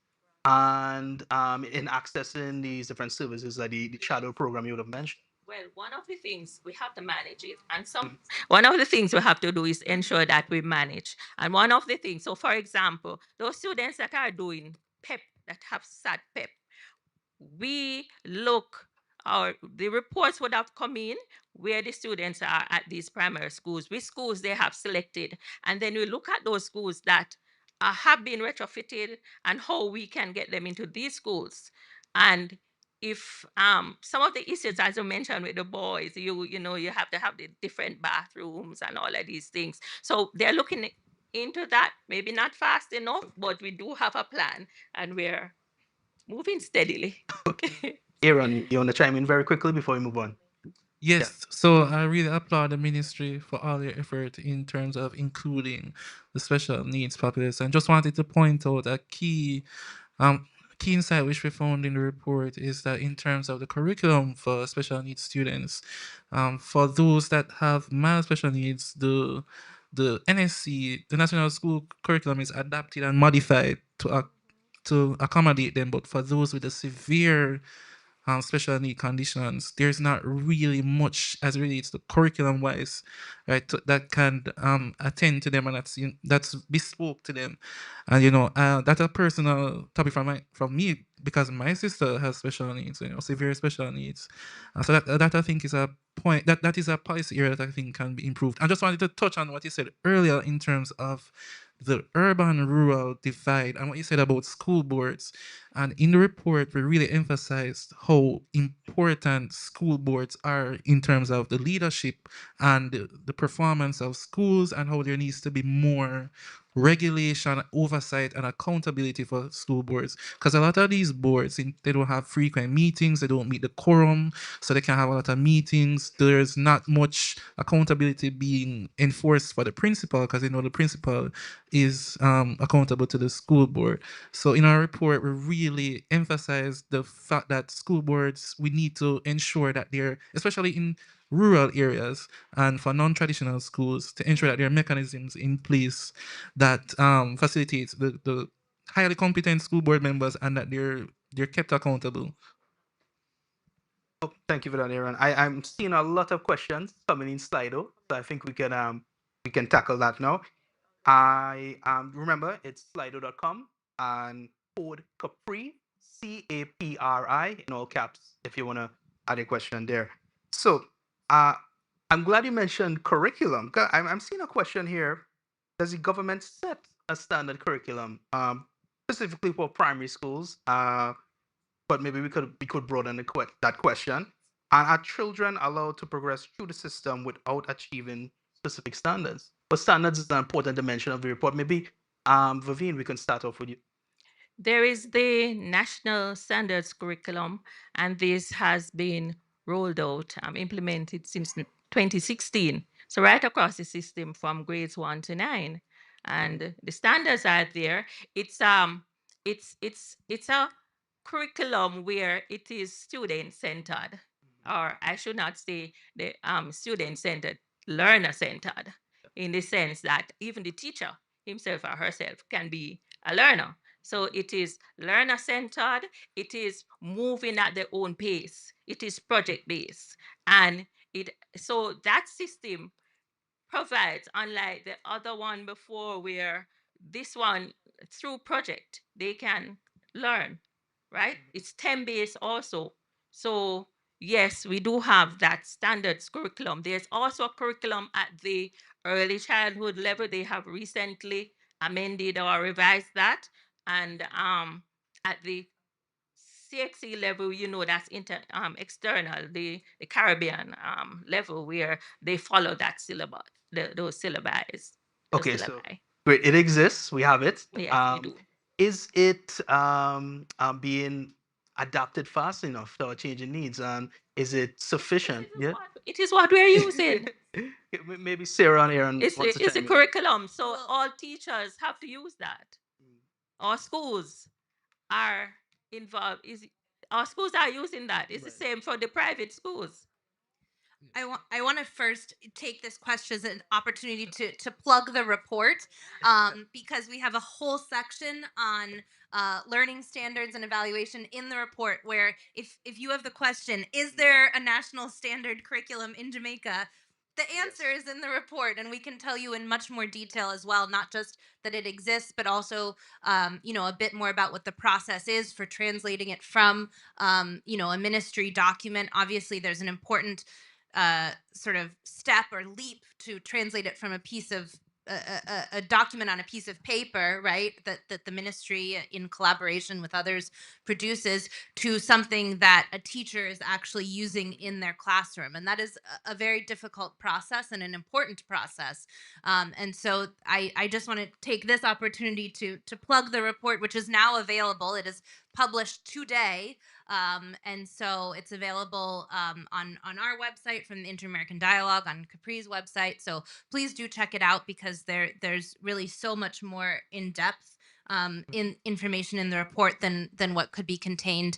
Speaker 5: and in accessing these different services like the shadow program you would have mentioned.
Speaker 7: Well, one of the things we have to manage it, and one of the things we have to do is ensure that we manage. And one of the things, so for example, those students that are doing PEP, that have SAT PEP, we look, or the reports would have come in where the students are at these primary schools, which schools they have selected, and then we look at those schools that have been retrofitted and how we can get them into these schools. And if some of the issues, as you mentioned with the boys, you know, you have to have the different bathrooms and all of these things. So they're looking into that, maybe not fast enough, but we do have a plan and we're moving steadily.
Speaker 5: Okay. Aaron, you want to chime in very quickly before we move on?
Speaker 4: Yes, so I really applaud the ministry for all their effort in terms of including the special needs population. Just wanted to point out a um, key insight which we found in the report is that in terms of the curriculum for special needs students, for those that have mild special needs, the NSC, the National School Curriculum, is adapted and modified to accommodate them. But for those with the severe special need conditions, there's not really much as relates to curriculum wise, right, that can attend to them, and that's bespoke to them. And that's a personal topic from me, because my sister has special needs, severe special needs. So that I think is a point, that is a policy area that I think can be improved. I just wanted to touch on what you said earlier in terms of the urban rural divide and what you said about school boards. And in the report, we really emphasized how important school boards are in terms of the leadership and the performance of schools, and how there needs to be more regulation, oversight, and accountability for school boards. Because a lot of these boards, they don't have frequent meetings, they don't meet the quorum, so they can have a lot of meetings. There's not much accountability being enforced for the principal, because the principal is accountable to the school board. So in our report, we really emphasize the fact that school boards, we need to ensure that they're, especially in rural areas and for non-traditional schools, to ensure that there are mechanisms in place that facilitates the highly competent school board members, and that they're kept accountable.
Speaker 5: Oh, thank you for that, Aaron. I'm seeing a lot of questions coming in Slido, so I think we can tackle that now. I remember it's slido.com and code Capri, CAPRI, in all caps, if you want to add a question there. So I'm glad you mentioned curriculum. I'm seeing a question here. Does the government set a standard curriculum, specifically for primary schools? But maybe we could broaden that question. And are children allowed to progress through the system without achieving specific standards? But standards is an important dimension of the report. Maybe, Vivian, we can start off with you.
Speaker 7: There is the National Standards Curriculum, and this has been rolled out, implemented since 2016. So right across the system from grades 1 to 9. And the standards are there. It's a curriculum where it is student-centered, or I should not say the student-centered, learner-centered, in the sense that even the teacher himself or herself can be a learner. So it is learner centered, it is moving at their own pace, it is project based. And so that system provides, unlike the other one before, where this one, through project, they can learn, right? It's 10 based also. So yes, we do have that standards curriculum. There's also a curriculum at the early childhood level. They have recently amended or revised that. And at the CXE level, that's external, the Caribbean level, where they follow that syllabus, those syllabi.
Speaker 5: Okay, so great. It exists. We have it.
Speaker 7: Yes, we do.
Speaker 5: Is it being adapted fast enough to our changing needs? And is it sufficient? Yeah.
Speaker 7: It is what we're using.
Speaker 5: Maybe Sarah and Aaron
Speaker 7: It's
Speaker 5: wants to
Speaker 7: a
Speaker 5: chime in.
Speaker 7: curriculum, so all teachers have to use that. Our schools are involved. Our schools are using that. It's the same for the private schools.
Speaker 6: I want to first take this question as an opportunity to plug the report, because we have a whole section on learning standards and evaluation in the report, where if you have the question, is there a national standard curriculum in Jamaica? The answer is in the report, and we can tell you in much more detail as well, not just that it exists, but also a bit more about what the process is for translating it from a ministry document. Obviously, there's an important sort of step or leap to translate it from a piece of a document on a piece of paper, right, that the ministry in collaboration with others produces, to something that a teacher is actually using in their classroom. And that is a very difficult process and an important process. And so I just want to take this opportunity to plug the report, which is now available. It is published today. And so it's available on our website from the Inter-American Dialogue, on Capri's website. So please do check it out, because there's really so much more in depth in information in the report than what could be contained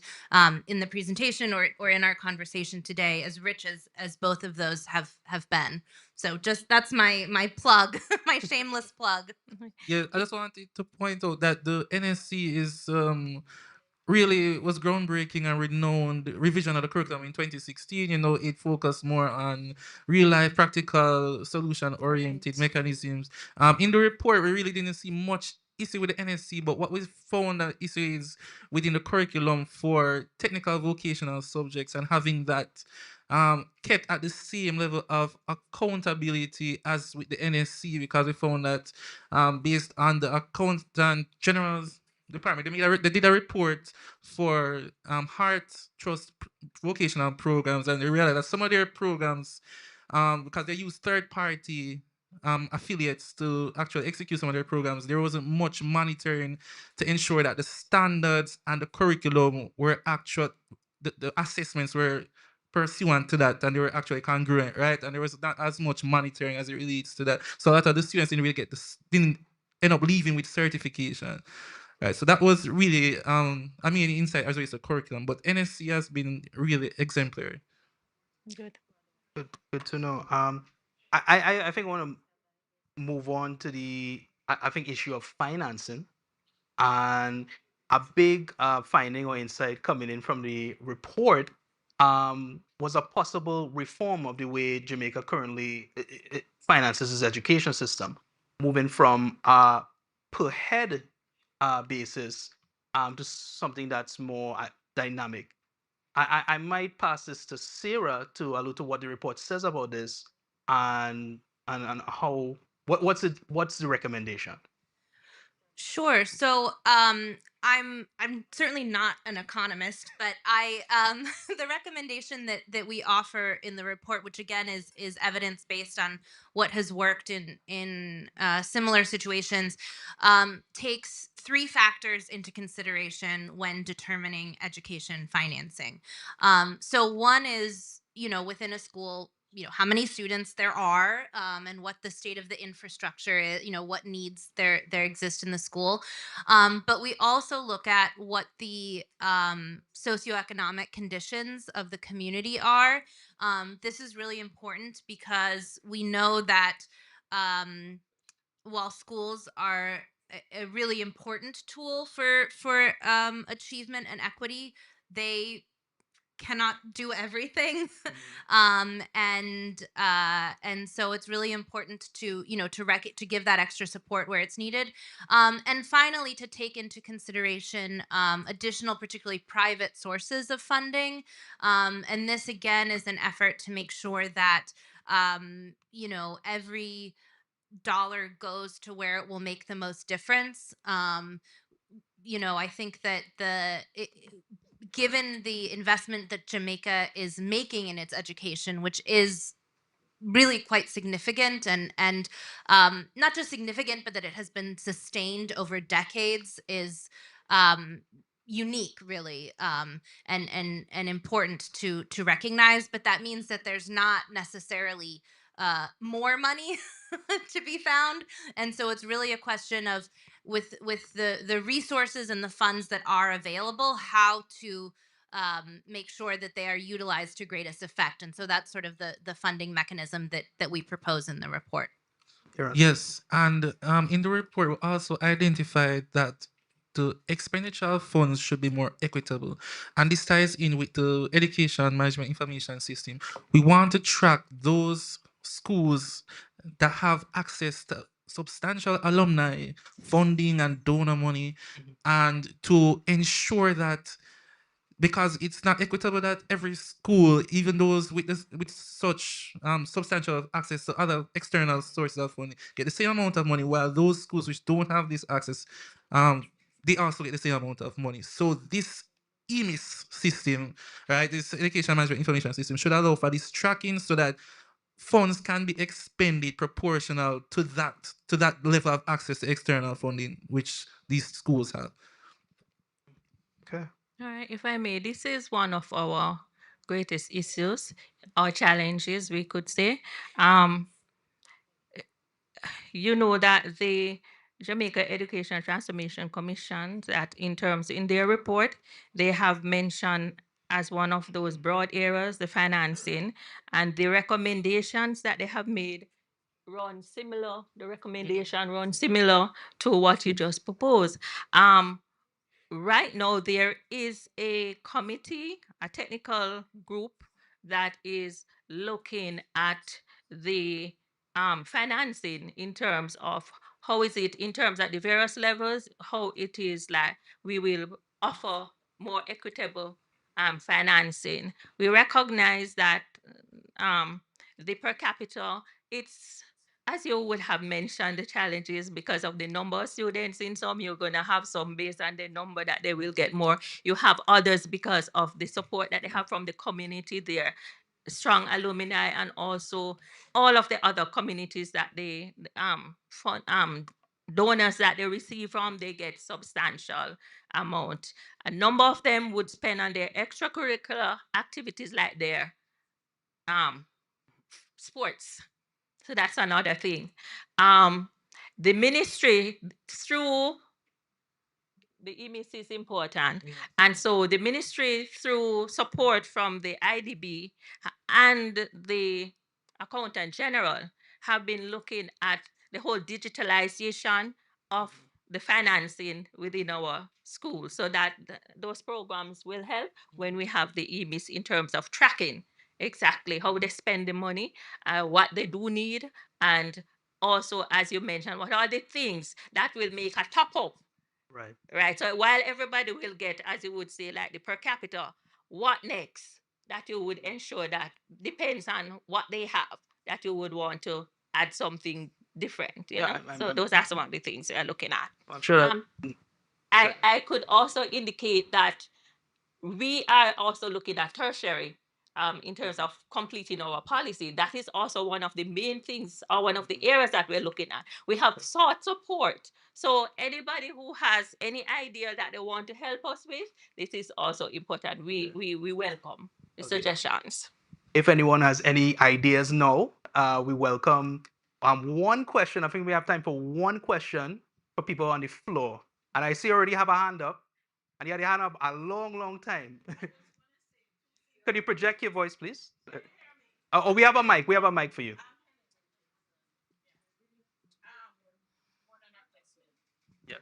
Speaker 6: in the presentation or in our conversation today, as rich as both of those have been. So just that's my plug, my shameless plug.
Speaker 4: Yeah, I just wanted to point out that the NSC is really was groundbreaking and renowned revision of the curriculum in 2016. You know, it focused more on real life, practical, solution oriented mechanisms. In the report, we really didn't see much issue with the NSC, but what we found that issue is within the curriculum for technical vocational subjects, and having that kept at the same level of accountability as with the NSC, because we found that based on the Accountant General's department, they did a report for Heart Trust vocational programs, and they realized that some of their programs, because they use third-party affiliates to actually execute some of their programs, there wasn't much monitoring to ensure that the standards and the curriculum were actual, the assessments were pursuant to that, and they were actually congruent, right? And there was not as much monitoring as it relates to that. So a lot of the students didn't really get this, didn't end up leaving with certification. Right, so that was really, I mean, insight as well as the curriculum, but NSC has been really exemplary.
Speaker 7: Good.
Speaker 5: Good to know. I think I want to move on to the I think issue of financing, and a big finding or insight coming in from the report was a possible reform of the way Jamaica currently finances its education system, moving from a per head basis to something that's more dynamic. I might pass this to Sarah to allude to what the report says about this, and how what's the recommendation?
Speaker 6: Sure. So I'm certainly not an economist, but I the recommendation that we offer in the report, which again is evidence based on what has worked in similar situations, takes three factors into consideration when determining education financing. So one is, within a school, how many students there are, and what the state of the infrastructure is, what needs there exist in the school. But we also look at what the socioeconomic conditions of the community are. This is really important because we know that um, while schools are a really important tool for achievement and equity, they cannot do everything. And so it's really important to, to give that extra support where it's needed. And finally, to take into consideration additional, particularly private sources of funding. And this again is an effort to make sure that every dollar goes to where it will make the most difference. I think that given the investment that Jamaica is making in its education, which is really quite significant, and not just significant, but that it has been sustained over decades, is unique, really, and important to recognize. But that means that there's not necessarily more money to be found, and so it's really a question of, with the resources and the funds that are available, how to make sure that they are utilized to greatest effect. And so that's sort of the funding mechanism that we propose in the report.
Speaker 4: Yes, and in the report, we also identified that the expenditure of funds should be more equitable. And this ties in with the education management information system. We want to track those schools that have access to substantial alumni funding and donor money, and to ensure that because it's not equitable that every school, even those with with such substantial access to other external sources of funding, get the same amount of money, while those schools which don't have this access, they also get the same amount of money. So this EMIS system, right, this Education Management Information System, should allow for this tracking so that funds can be expended proportional to that level of access to external funding which these schools have.
Speaker 5: Okay.
Speaker 7: All right, if I may, this is one of our greatest issues or challenges, we could say. You know that the Jamaica Education Transformation Commission, that in their report, they have mentioned as one of those broad areas, the financing, and the recommendations that they have made the recommendation run similar to what you just proposed. Right now, there is a committee, a technical group that is looking at the financing in terms of how is it in terms at the various levels, how it is like we will offer more equitable financing. We recognize that the per capita, it's as you would have mentioned, the challenges because of the number of students in some, you're going to have some based on the number that they will get more. You have others because of the support that they have from the community, their strong alumni, and also all of the other communities that they donors that they receive from, they get substantial amount. A number of them would spend on their extracurricular activities like their sports. So that's another thing. The ministry through the EMIS is important. And so the ministry through support from the IDB and the accountant general have been looking at the whole digitalization of the financing within our schools so that those programs will help when we have the EMIS in terms of tracking exactly how they spend the money, what they do need, and also, as you mentioned, what are the things that will make a top up.
Speaker 5: Right.
Speaker 7: Right. So while everybody will get, as you would say, like the per capita, what next that you would ensure that depends on what they have, that you would want to add something different, you know? So those are some of the things we are looking at.
Speaker 5: I'm sure that
Speaker 7: I could also indicate that we are also looking at tertiary in terms of completing our policy. That is also one of the main things or one of the areas that we're looking at. We have sought support. So anybody who has any idea that they want to help us with, this is also important. We welcome the suggestions.
Speaker 5: if anyone has any ideas now, we welcome one question. I think we have time for one question for people on the floor. And I see you already have a hand up. And you had your hand up a long, long time. Can you project your voice, please? Oh, we have a mic. We have a mic for you. Yeah.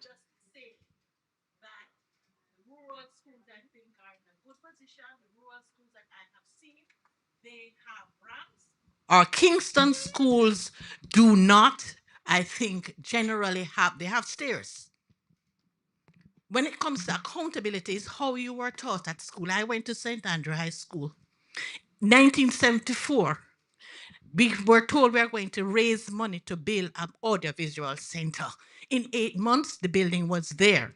Speaker 8: Our Kingston schools do not, I think, generally they have stairs. When it comes to accountability, it's how you were taught at school. I went to St. Andrew High School. 1974, we were told we are going to raise money to build an audiovisual center. In 8 months, the building was there.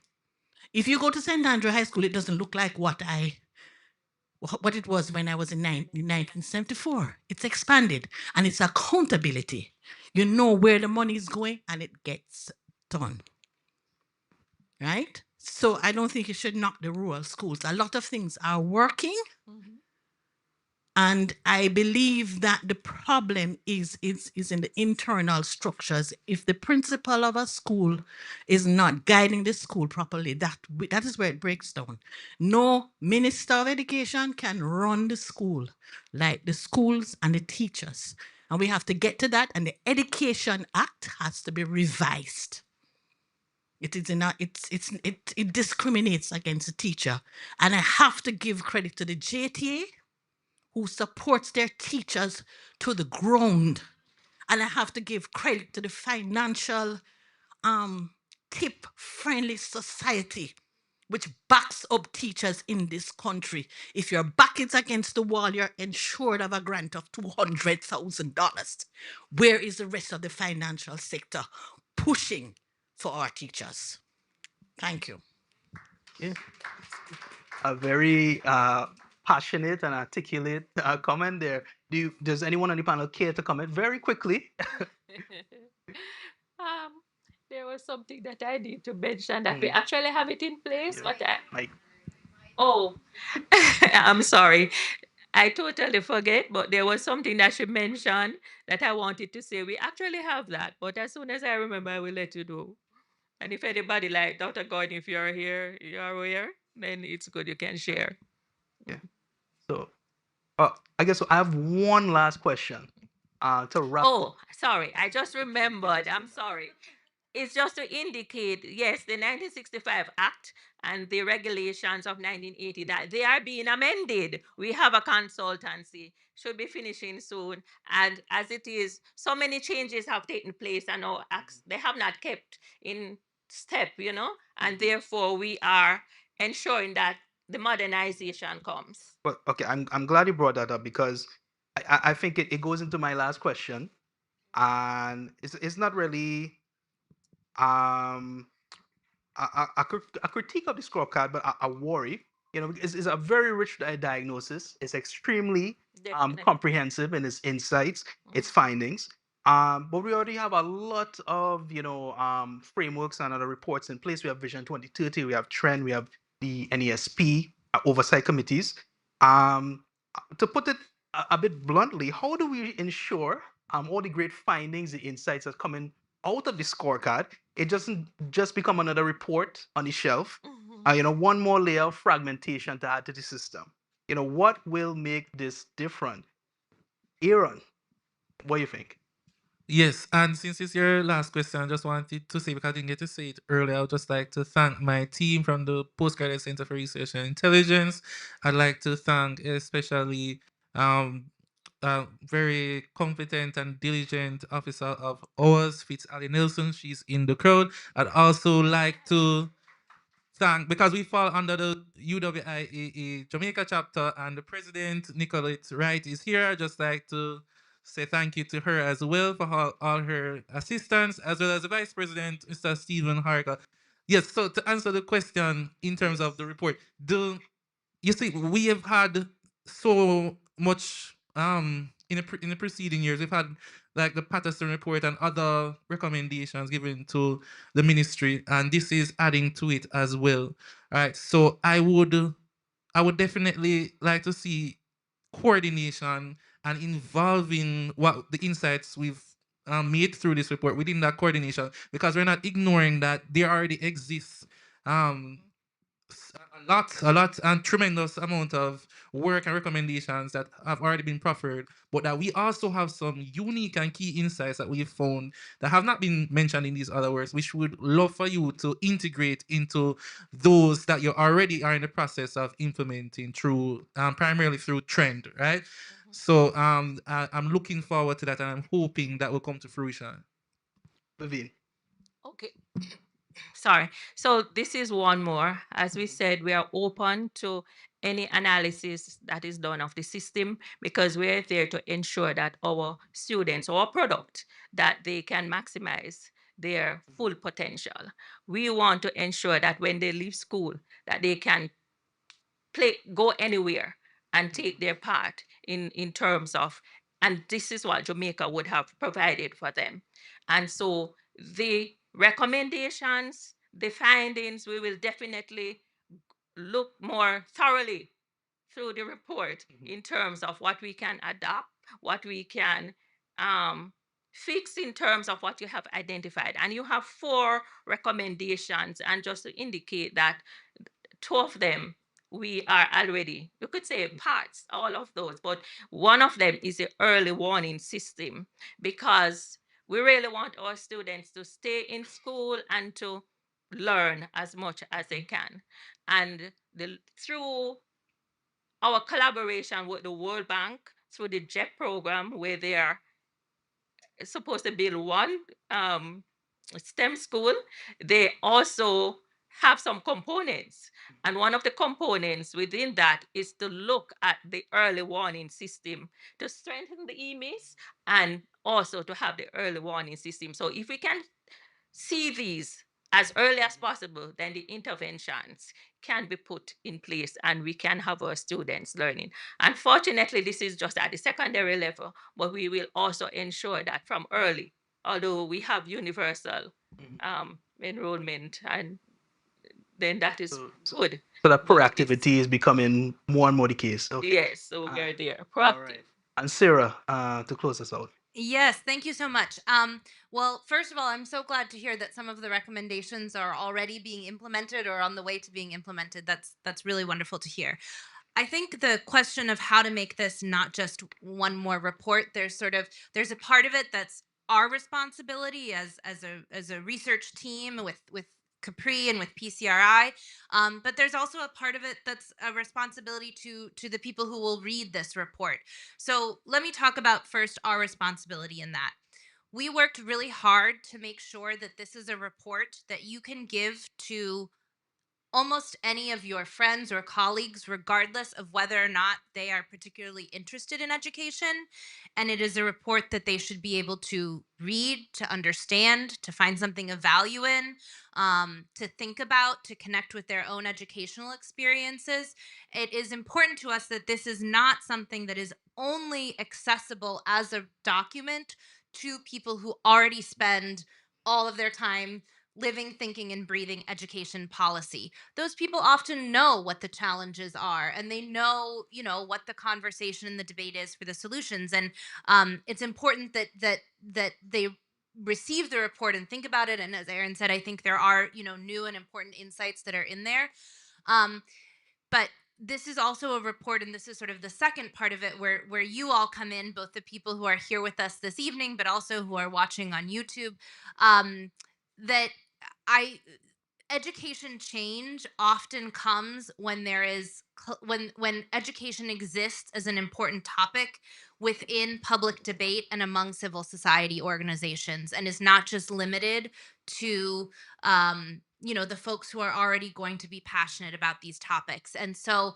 Speaker 8: If you go to St. Andrew High School, it doesn't look like what it was when I was in 1974. It's expanded, and it's accountability. You know where the money is going, and it gets done. Right? So I don't think you should knock the rural schools. A lot of things are working. And I believe that the problem is in the internal structures. If the principal of a school is not guiding the school properly, that is where it breaks down. No minister of education can run the school like the schools and the teachers. And we have to get to that. And the Education Act has to be revised. It discriminates against the teacher. And I have to give credit to the JTA, who supports their teachers to the ground. And I have to give credit to the financial tip-friendly society which backs up teachers in this country. If your back is against the wall, you're insured of a grant of $200,000. Where is the rest of the financial sector pushing for our teachers? Thank you.
Speaker 5: Yeah. A very passionate and articulate comment there. Does anyone on the panel care to comment very quickly?
Speaker 7: Um, there was something that I need to mention that we
Speaker 5: Mm.
Speaker 7: actually have it in place,
Speaker 5: Yeah.
Speaker 7: but
Speaker 5: Like,
Speaker 7: oh, I'm sorry. I totally forget, but there was something that she mentioned that I wanted to say. We actually have that, but as soon as I remember, I will let you know. And if anybody like Dr. Gordon, if you're here, you're aware, then it's good you can share.
Speaker 5: yeah. So, I guess I have one last question to wrap.
Speaker 7: Oh, sorry, I just remembered. I'm sorry. It's just to indicate, yes, the 1965 Act and the regulations of 1980, that they are being amended. We have a consultancy, should be finishing soon. And as it is, so many changes have taken place and our acts, they have not kept in step, you know, and therefore we are ensuring that the modernization comes.
Speaker 5: Well, okay, I'm glad you brought that up because I think it goes into my last question, and it's not really um a critique of the scorecard, but a worry. You know, it's a very rich diagnosis. It's extremely
Speaker 7: Definitely.
Speaker 5: comprehensive in its insights, its findings. But we already have a lot of frameworks and other reports in place. We have Vision 2030, we have Trend, we have the NESP oversight committees. To put it a bit bluntly, how do we ensure all the great findings, the insights that coming out of the scorecard, it doesn't just become another report on the shelf? One more layer of fragmentation to add to the system. What will make this different? Aaron, what do you think?
Speaker 4: Yes, and since it's your last question, I just wanted to say, because I didn't get to say it earlier, I would just like to thank my team from the Postgraduate Center for Research and Intelligence. I'd like to thank especially very competent and diligent officer of ours, Fitz Ali Nelson. She's in the crowd. I'd also like to thank, because we fall under the UWI Jamaica chapter, and the president, Nicolette Wright, is here. I'd just like to say thank you to her as well for all her assistance, as well as the vice president, Mr. Stephen Harker. Yes, so to answer the question in terms of the report, you see, we have had so much in the preceding years. We've had like the Patterson report and other recommendations given to the ministry, and this is adding to it as well. All right, so I would definitely like to see coordination and involving what the insights we've made through this report within that coordination, because we're not ignoring that there already exists um a lot and tremendous amount of work and recommendations that have already been proffered, but that we also have some unique and key insights that we've found that have not been mentioned in these other works, which we would love for you to integrate into those that you already are in the process of implementing through primarily through Trend, right? So I'm looking forward to that, and I'm hoping that will come to fruition.
Speaker 5: Vivian.
Speaker 7: Okay. Sorry. So this is one more. As we said, we are open to any analysis that is done of the system, because we're there to ensure that our students, our product, that they can maximize their full potential. We want to ensure that when they leave school, that they can go anywhere and take their part in terms of, and this is what Jamaica would have provided for them. And so the recommendations, the findings, we will definitely look more thoroughly through the report in terms of what we can adopt, what we can fix in terms of what you have identified. And you have 4 recommendations, and just to indicate that 2 of them we are already, you could say parts, all of those, but one of them is the early warning system, because we really want our students to stay in school and to learn as much as they can. And through our collaboration with the World Bank, through the JEP program, where they are supposed to build one STEM school, they also have some components. And one of the components within that is to look at the early warning system to strengthen the EMIS and also to have the early warning system. So if we can see these as early as possible, then the interventions can be put in place and we can have our students learning. Unfortunately, this is just at the secondary level, but we will also ensure that from early, although we have universal enrollment, and then that is good.
Speaker 5: So that
Speaker 7: But it's-
Speaker 5: proactivity is becoming more and more the case. Okay.
Speaker 7: Yes, so we're there.
Speaker 5: All
Speaker 7: Proactive.
Speaker 5: right. And Sarah, to close us out.
Speaker 6: Yes, thank you so much. Well, first of all, I'm so glad to hear that some of the recommendations are already being implemented or on the way to being implemented. That's really wonderful to hear. I think the question of how to make this not just one more report, there's a part of it that's our responsibility as a research team with Capri and with PCRI, but there's also a part of it that's a responsibility to the people who will read this report. So let me talk about first our responsibility in that. We worked really hard to make sure that this is a report that you can give to almost any of your friends or colleagues, regardless of whether or not they are particularly interested in education. And it is a report that they should be able to read, to understand, to find something of value in, to think about, to connect with their own educational experiences. It is important to us that this is not something that is only accessible as a document to people who already spend all of their time living, thinking, and breathing education policy. Those people often know what the challenges are, and they know, what the conversation and the debate is for the solutions. And it's important that they receive the report and think about it. And as Erin said, I think there are, new and important insights that are in there. But this is also a report, and this is sort of the second part of it where you all come in, both the people who are here with us this evening, but also who are watching on YouTube. That I Education change often comes when there is when education exists as an important topic within public debate and among civil society organizations, and is not just limited to the folks who are already going to be passionate about these topics. And so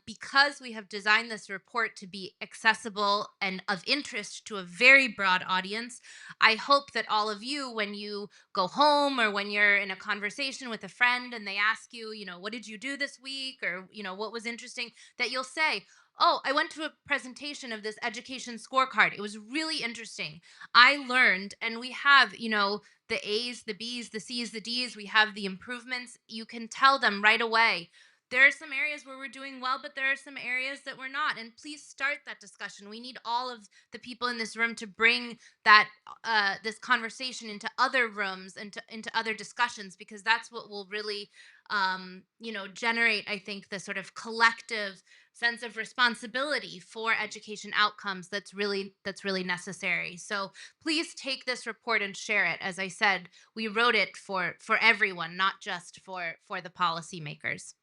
Speaker 6: because we have designed this report to be accessible and of interest to a very broad audience, I hope that all of you, when you go home or when you're in a conversation with a friend and they ask you, what did you do this week, or, what was interesting, that you'll say, oh, I went to a presentation of this education scorecard. It was really interesting. I learned, and we have, the A's, the B's, the C's, the D's, we have the improvements. You can tell them right away. There are some areas where we're doing well, but there are some areas that we're not. And please start that discussion. We need all of the people in this room to bring that this conversation into other rooms and into other discussions, because that's what will really generate, I think, the sort of collective sense of responsibility for education outcomes that's really necessary. So please take this report and share it. As I said, we wrote it for everyone, not just for the policymakers.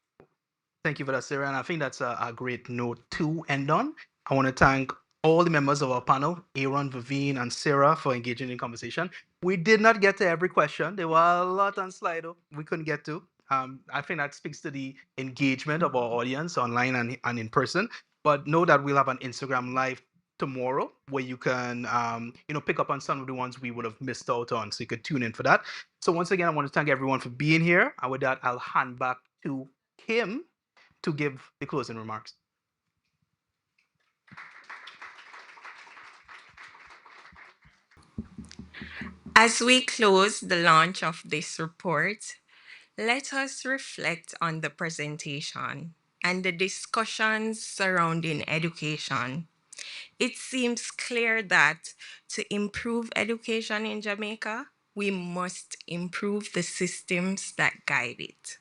Speaker 5: Thank you for that, Sarah. And I think that's a great note to end on. I want to thank all the members of our panel, Aaron, Vivine, and Sarah, for engaging in conversation. We did not get to every question. There were a lot on Slido we couldn't get to. I think that speaks to the engagement of our audience online and in person. But know that we'll have an Instagram Live tomorrow where you can pick up on some of the ones we would have missed out on, so you could tune in for that. So once again, I want to thank everyone for being here, and with that, I'll hand back to Kim to give the closing remarks.
Speaker 3: As we close the launch of this report, let us reflect on the presentation and the discussions surrounding education. It seems clear that to improve education in Jamaica, we must improve the systems that guide it.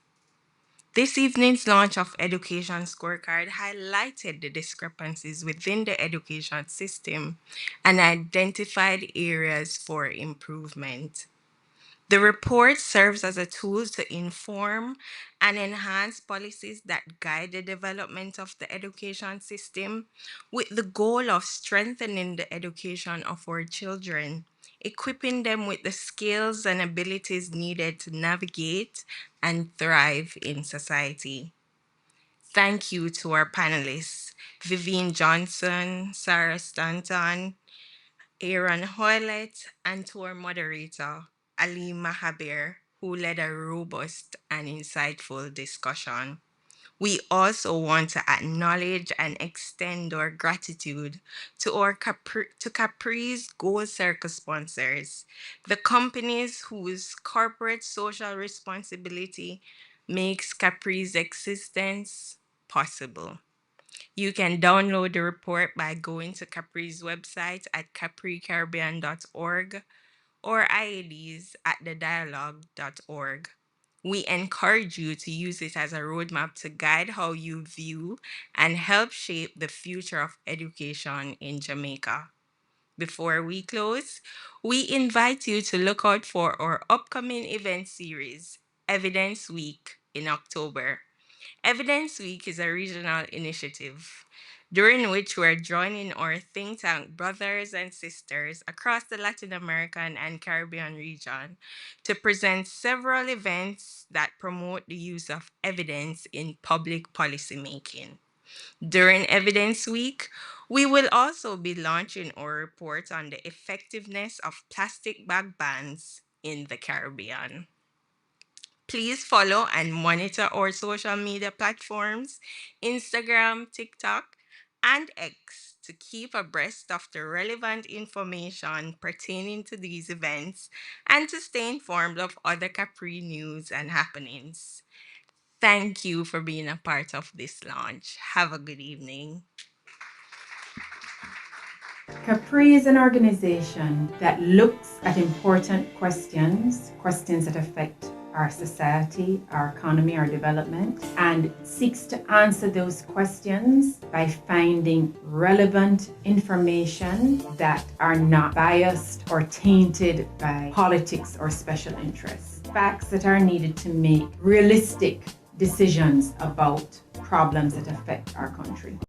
Speaker 3: This evening's launch of Education Scorecard highlighted the discrepancies within the education system and identified areas for improvement. The report serves as a tool to inform and enhance policies that guide the development of the education system, with the goal of strengthening the education of our children, equipping them with the skills and abilities needed to navigate and thrive in society. Thank you to our panelists, Vivian Johnson, Sarah Stanton, Aaron Hoylett, and to our moderator, Ali Mahabir, who led a robust and insightful discussion. We also want to acknowledge and extend our gratitude to Capri's Gold Circle sponsors, the companies whose corporate social responsibility makes Capri's existence possible. You can download the report by going to Capri's website at capricaribbean.org or IADs at thedialogue.org. We encourage you to use it as a roadmap to guide how you view and help shape the future of education in Jamaica. Before we close, we invite you to look out for our upcoming event series, Evidence Week, in October. Evidence Week is a regional initiative during which we're joining our think tank brothers and sisters across the Latin American and Caribbean region to present several events that promote the use of evidence in public policymaking. During Evidence Week, we will also be launching our report on the effectiveness of plastic bag bans in the Caribbean. Please follow and monitor our social media platforms, Instagram, TikTok, and X, to keep abreast of the relevant information pertaining to these events and to stay informed of other Capri news and happenings. Thank you for being a part of this launch. Have a good evening.
Speaker 9: Capri is an organization that looks at important questions that affect our society, our economy, our development, and seeks to answer those questions by finding relevant information that are not biased or tainted by politics or special interests. Facts that are needed to make realistic decisions about problems that affect our country.